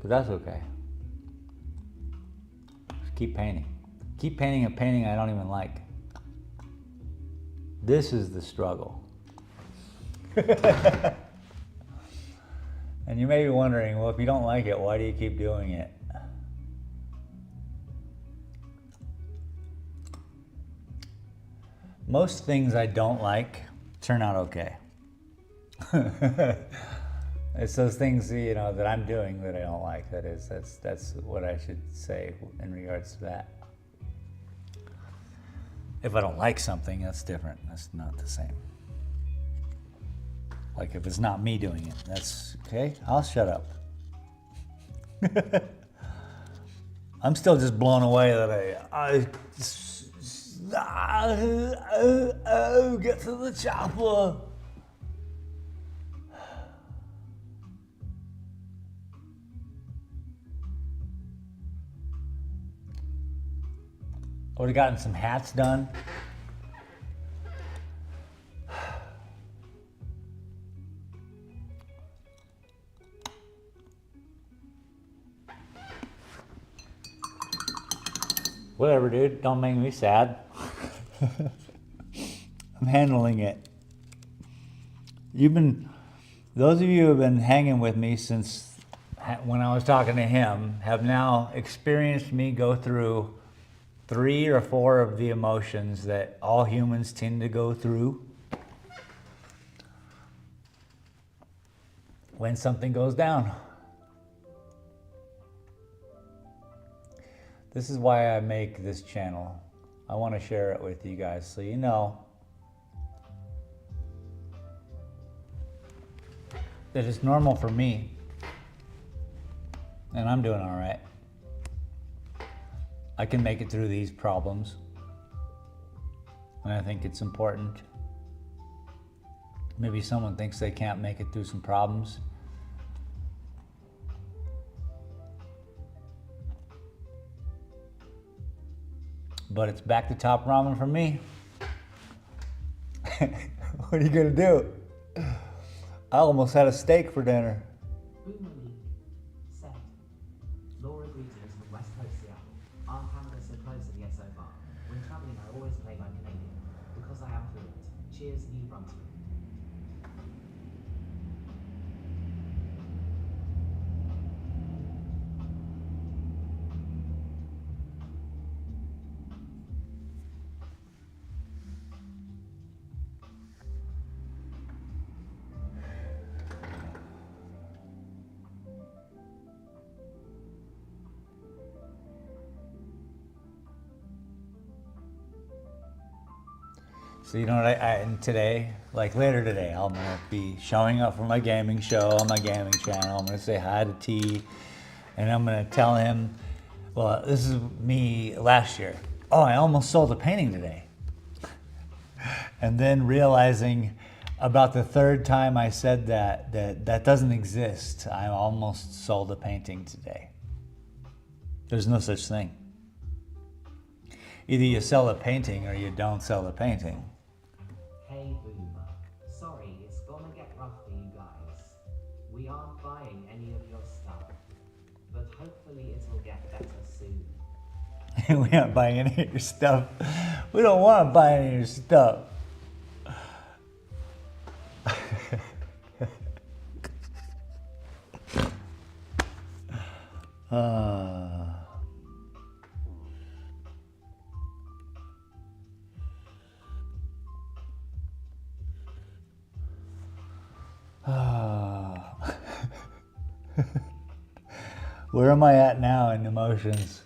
But that's okay. Just keep painting. keep painting a painting I don't even like. This is the struggle. And you may be wondering, well, if you don't like it, why do you keep doing it? Most things I don't like turn out okay. It's those things, you know, that I'm doing that I don't like. That's what I should say in regards to that. If I don't like something, that's different. That's not the same. Like if it's not me doing it, that's okay. I'll shut up. I'm still just blown away that get to the chopper. I would have gotten some hats done. Whatever, dude. Don't make me sad. I'm handling it. Those of you who have been hanging with me since when I was talking to him have now experienced me go through 3 or 4 of the emotions that all humans tend to go through when something goes down. This is why I make this channel. I want to share it with you guys so you know that it's normal for me and I'm doing all right. I can make it through these problems, and I think it's important. Maybe someone thinks they can't make it through some problems. But it's back to top ramen for me. What are you gonna do? I almost had a steak for dinner. Boomerang. Set. Laura greetings from West Coast Seattle. Our Canada's so close and yet so far. When travelling, I always play like Canadian, because I am fluent. Cheers, New Brunswick. So you know what, and today, like later today, I'm gonna be showing up for my gaming show on my gaming channel. I'm gonna say hi to T, and I'm gonna tell him, well, this is me last year. Oh, I almost sold a painting today. And then realizing about the 3rd time I said that doesn't exist. I almost sold a painting today. There's no such thing. Either you sell a painting or you don't sell a painting. Hey Boomer. Sorry, it's gonna get rough for you guys. We aren't buying any of your stuff, but hopefully it'll get better soon. We aren't buying any of your stuff. We don't want to buy any of your stuff. Where am I at now in emotions?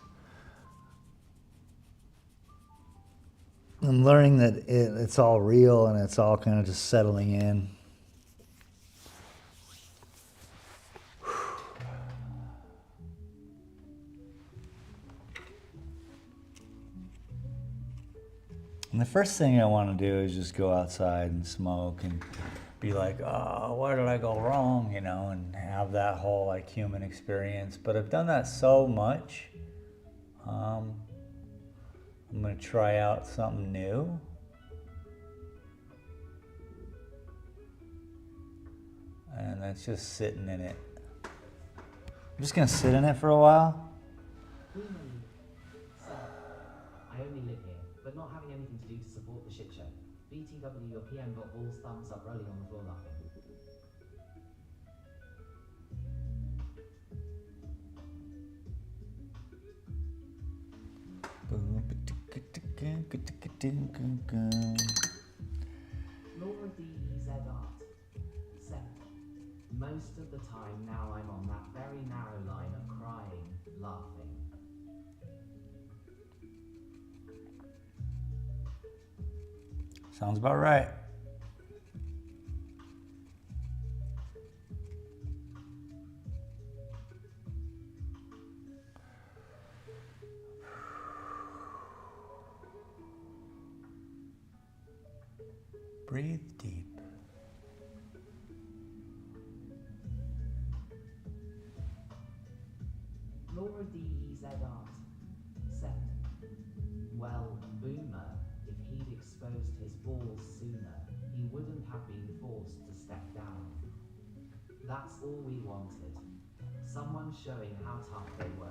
I'm learning that it's all real and it's all kind of just settling in. And the first thing I want to do is just go outside and smoke and be like, oh, where did I go wrong, you know, and have that whole like human experience. But I've done that so much. I'm gonna try out something new. And that's just sitting in it. I'm just gonna sit in it for a while. Boomerang. So, I I only live here, but not having anything to do to support the shit show. BTW, your PM got balls, thumbs up, rolling on the floor laughing. Laura DEZ Art. Sent. Most of the time now I'm on that very narrow line of crying, laughing. Sounds about right. Breathe deep. Laura DEZ Art. Sent. Well, Boomer, if he'd exposed his balls sooner, he wouldn't have been forced to step down. That's all we wanted. Someone showing how tough they were.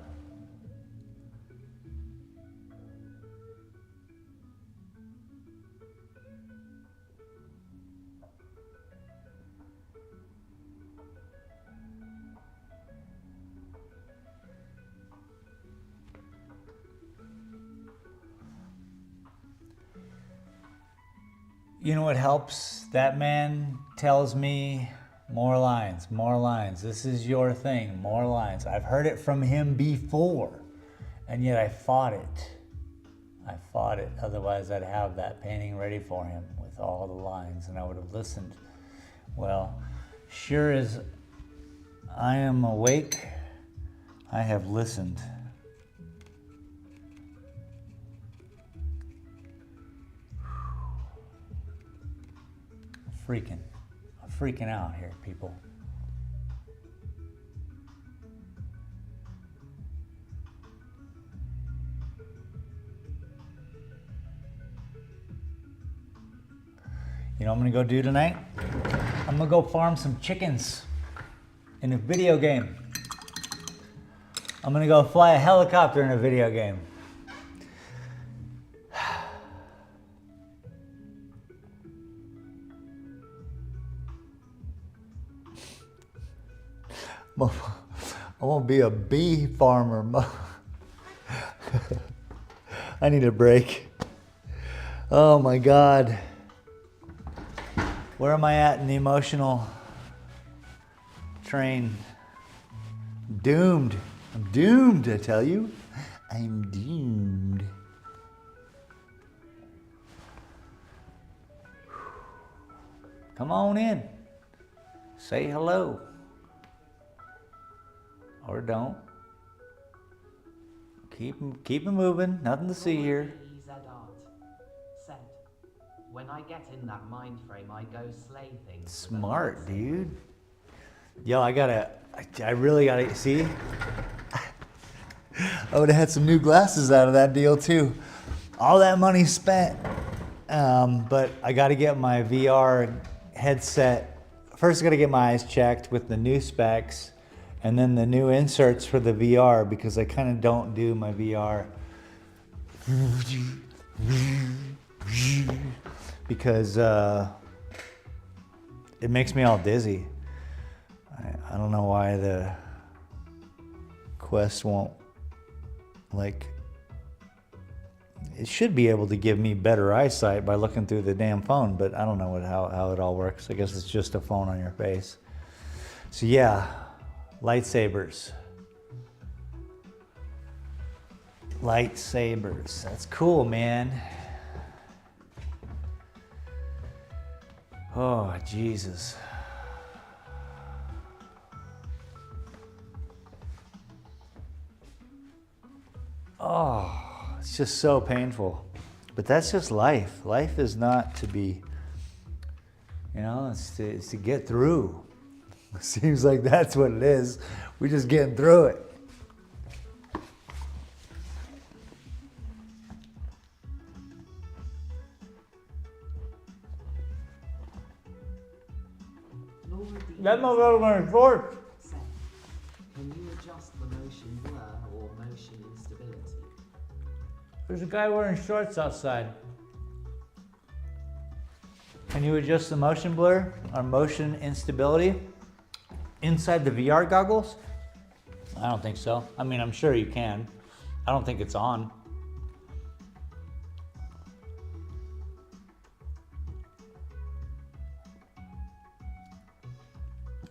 You know what helps? That man tells me more lines, more lines. This is your thing, more lines. I've heard it from him before, and yet I fought it. I fought it. Otherwise, I'd have that painting ready for him with all the lines, and I would have listened. Well, sure as I am awake, I have listened. I'm freaking out here, people. You know what I'm gonna go do tonight? I'm gonna go farm some chickens in a video game. I'm gonna go fly a helicopter in a video game. I won't be a bee farmer. I need a break. Oh my God. Where am I at in the emotional train? Doomed. I'm doomed, I tell you. I'm doomed. Come on in. Say hello. Or don't. Keep it moving. Nothing to see here. EZ Art. Sent. When I get in that mind frame, I go slay things. Smart, dude. Yo, I really gotta, see? I would have had some new glasses out of that deal too. All that money spent. But I gotta get my VR headset. First I gotta get my eyes checked with the new specs. And then the new inserts for the VR, because I kind of don't do my VR because it makes me all dizzy. I don't know why the Quest won't, like, it should be able to give me better eyesight by looking through the damn phone, but I don't know how it all works. I guess it's just a phone on your face. So yeah. Lightsabers. Lightsabers. That's cool, man. Oh, Jesus. Oh, it's just so painful. But that's just life. Life is not to be, you know, it's to get through. Seems like that's what it is. We're just getting through it. That motherfucker short. Can you adjust the motion blur or motion instability? There's a guy wearing shorts outside. Can you adjust the motion blur or motion instability inside the VR goggles? I don't think so. I mean, I'm sure you can. I don't think it's on.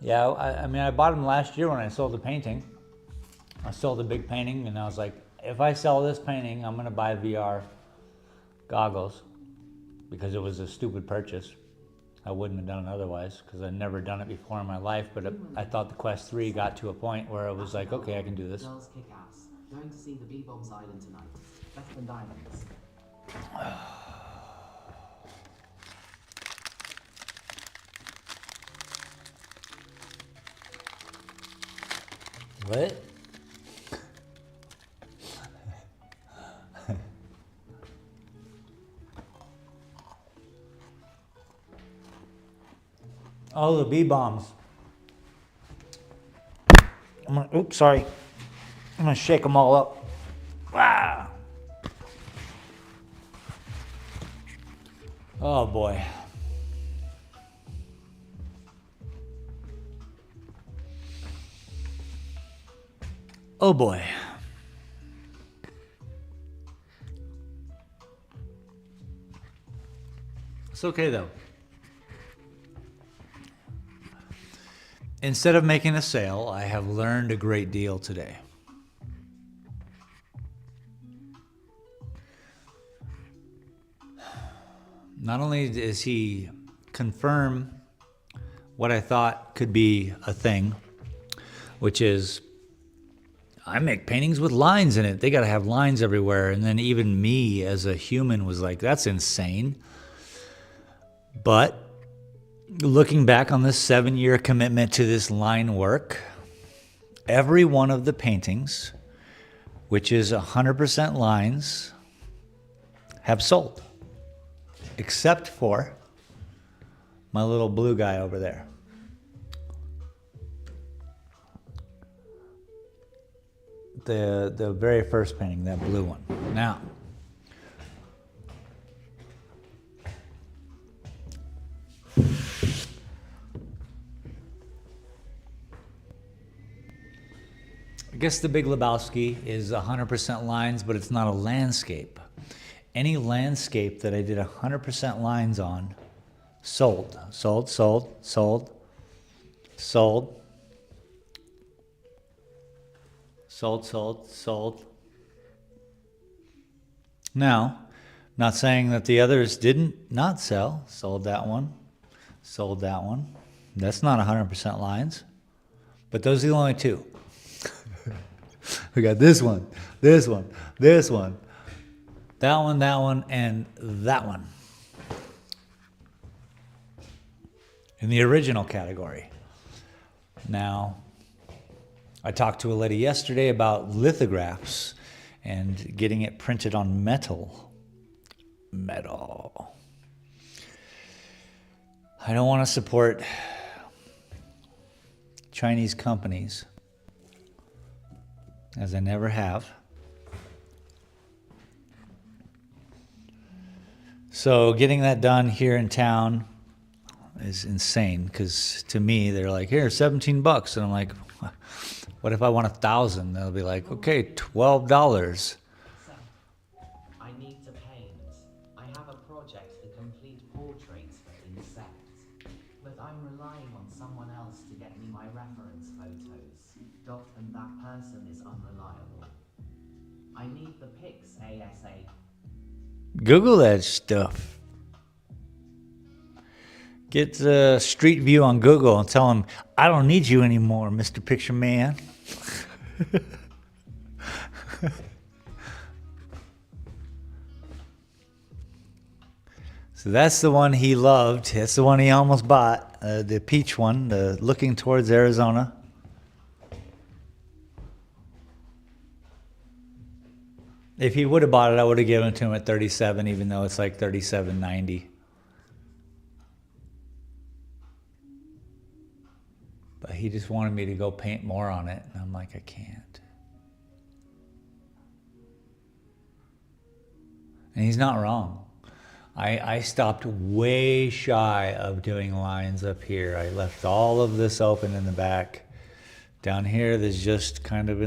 Yeah, I mean, I bought them last year when I sold the painting. I sold a big painting, and I was like, if I sell this painting, I'm gonna buy VR goggles, because it was a stupid purchase. I wouldn't have done it otherwise, because I'd never done it before in my life, but I thought the Quest 3 got to a point where it was like, okay, I can do this. Girls kick ass. Going to see the B-Bombs Island tonight. Better than Diamonds. What? Oh, the bee bombs. Oops, sorry. I'm gonna shake them all up. Wow. Oh boy. Oh boy. It's okay though. Instead of making a sale, I have learned a great deal today. Not only does he confirm what I thought could be a thing, which is I make paintings with lines in it. They got to have lines everywhere. And then even me as a human was like, that's insane. But looking back on this 7-year commitment to this line work, every one of the paintings, which is 100% lines, have sold. Except for my little blue guy over there. The very first painting, that blue one. Now, I guess the Big Lebowski is 100% lines, but it's not a landscape. Any landscape that I did 100% lines on sold, sold, sold, sold, sold, sold, sold, sold. Now, not saying that the others didn't not sell. Sold that one, sold that one. That's not 100% lines, but those are the only two. We got this one, this one, this one, that one, and that one. In the original category. Now, I talked to a lady yesterday about lithographs and getting it printed on metal. Metal. I don't want to support Chinese companies, as I never have. So getting that done here in town is insane, because to me, they're like, here, $17. And I'm like, what if I want 1,000? They'll be like, okay, $12. So, I need to paint. I have a project to complete portraits for insects, but I'm relying on someone else to get me my reference photos. And that person is unreliable. I need the pics ASAP. Google that stuff. Get Street View on Google and tell them, I don't need you anymore, Mr. Picture Man. So that's the one he loved. That's the one he almost bought. The peach one, the looking towards Arizona. If he would have bought it, I would have given it to him at $37, even though it's like $37.90. But he just wanted me to go paint more on it, and I'm like, I can't. And he's not wrong. I stopped way shy of doing lines up here. I left all of this open in the back. Down here, there's just kind of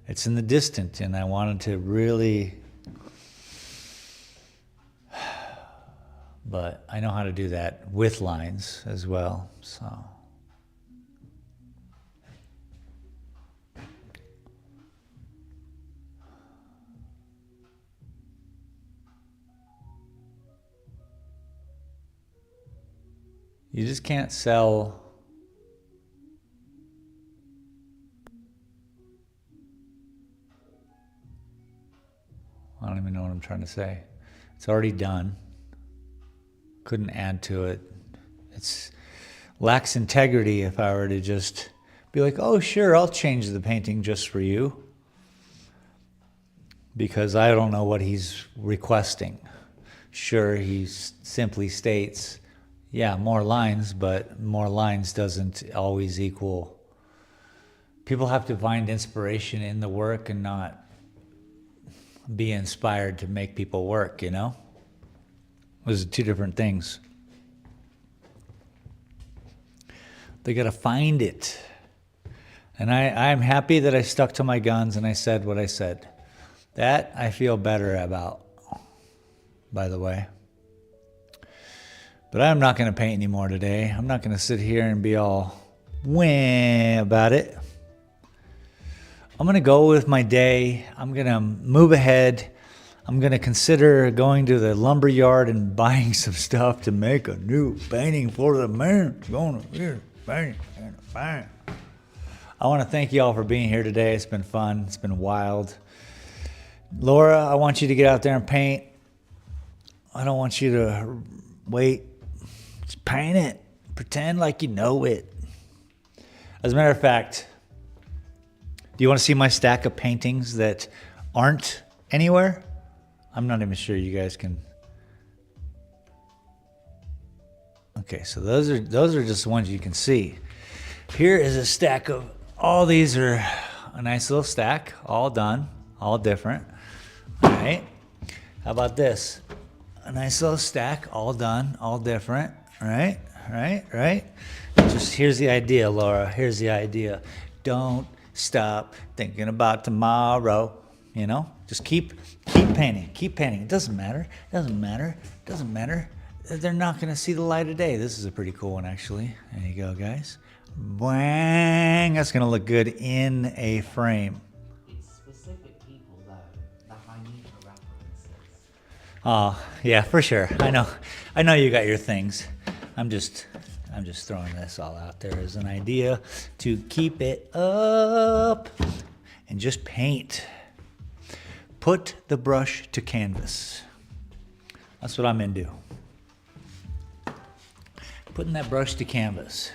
it's in the distant, and I wanted to really, but I know how to do that with lines as well, so. You just can't sell I don't even know what I'm trying to say. It's already done. Couldn't add to it. It's lacks integrity if I were to just be like, oh sure, I'll change the painting just for you. Because I don't know what he's requesting. Sure, he simply states, yeah, more lines, but more lines doesn't always equal. People have to find inspiration in the work and not be inspired to make people work, you know? Those are two different things. They gotta find it. And I'm happy that I stuck to my guns and I said what I said. That I feel better about, by the way. But I'm not gonna paint anymore today. I'm not gonna sit here and be all wah about it. I'm gonna go with my day. I'm gonna move ahead. I'm gonna consider going to the lumber yard and buying some stuff to make a new painting for the man. I want to thank you all for being here today. It's been fun. It's been wild. Laura, I want you to get out there and paint. I don't want you to wait. Just paint it. Pretend like you know it. As a matter of fact, do you want to see my stack of paintings that aren't anywhere? I'm not even sure you guys can. Okay, so those are just the ones you can see. Here is a stack of, all these are a nice little stack, all done, all different. All right. How about this? A nice little stack, all done, all different. Right? Just here's the idea, Laura. Here's the idea. Don't stop thinking about tomorrow. You know? Just keep painting. Keep painting. It doesn't matter. They're not going to see the light of day. This is a pretty cool one, actually. There you go, guys. Bang! That's going to look good in a frame. It's specific people, though, that I need for references. Oh, yeah, for sure. I know you got your things. I'm just throwing this all out there as an idea to keep it up and just paint. Put the brush to canvas. That's what I'm into. Putting that brush to canvas.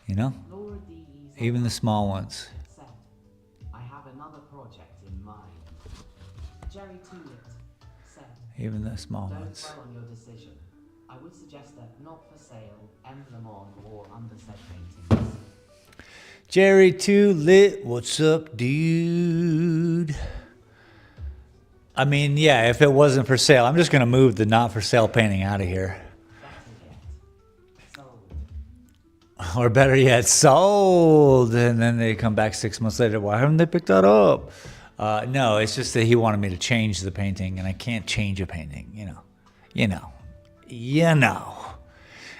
You know? Lower these Even the small ones. said, I have another project in mind. Jerry Tulip said, Even the small don't ones. dwell on your decision. I would suggest that not for sale, emblem on or under said paintings. Jerry Too Lit, what's up, dude? I mean, yeah, if it wasn't for sale, I'm just going to move the not for sale painting out of here. Better yet, sold. Or better yet, sold. And then they come back 6 months later. Why haven't they picked that up? No, it's just that he wanted me to change the painting, and I can't change a painting, you know.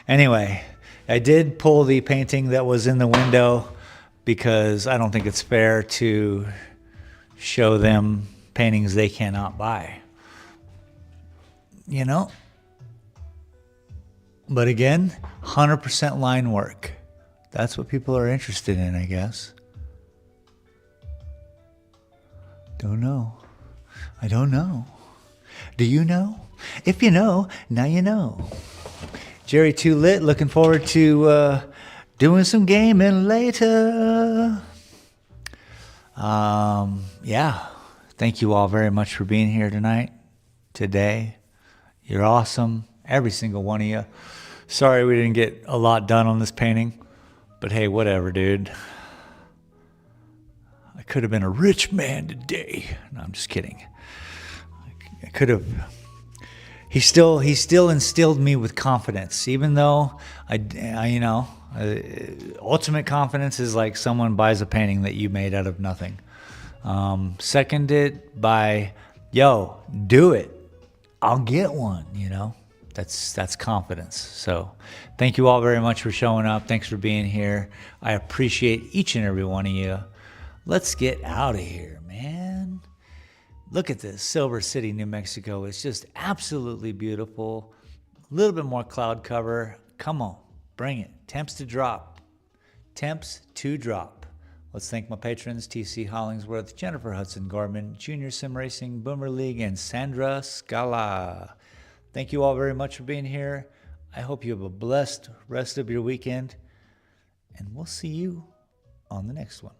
Anyway, I did pull the painting that was in the window because I don't think it's fair to show them paintings they cannot buy. You know? But again, 100% line work. That's what people are interested in, I guess. Don't know. I don't know. Do you know? If you know, now you know. Jerry Too Lit, looking forward to doing some gaming later. Yeah. Thank you all very much for being here tonight, today. You're awesome, every single one of you. Sorry we didn't get a lot done on this painting, but hey, whatever, dude. I could have been a rich man today. No, I'm just kidding. could have. He still instilled me with confidence, even though ultimate confidence is like someone buys a painting that you made out of nothing. Seconded by, yo, do it. I'll get one, That's confidence. So thank you all very much for showing up. Thanks for being here. I appreciate each and every one of you. Let's get out of here, man. Look at this, Silver City, New Mexico. It's just absolutely beautiful. A little bit more cloud cover. Come on, bring it. Temps to drop. Temps to drop. Let's thank my patrons, TC Hollingsworth, Jennifer Hudson Gorman, Junior Sim Racing, Boomer League, and Sandra Scala. Thank you all very much for being here. I hope you have a blessed rest of your weekend, and we'll see you on the next one.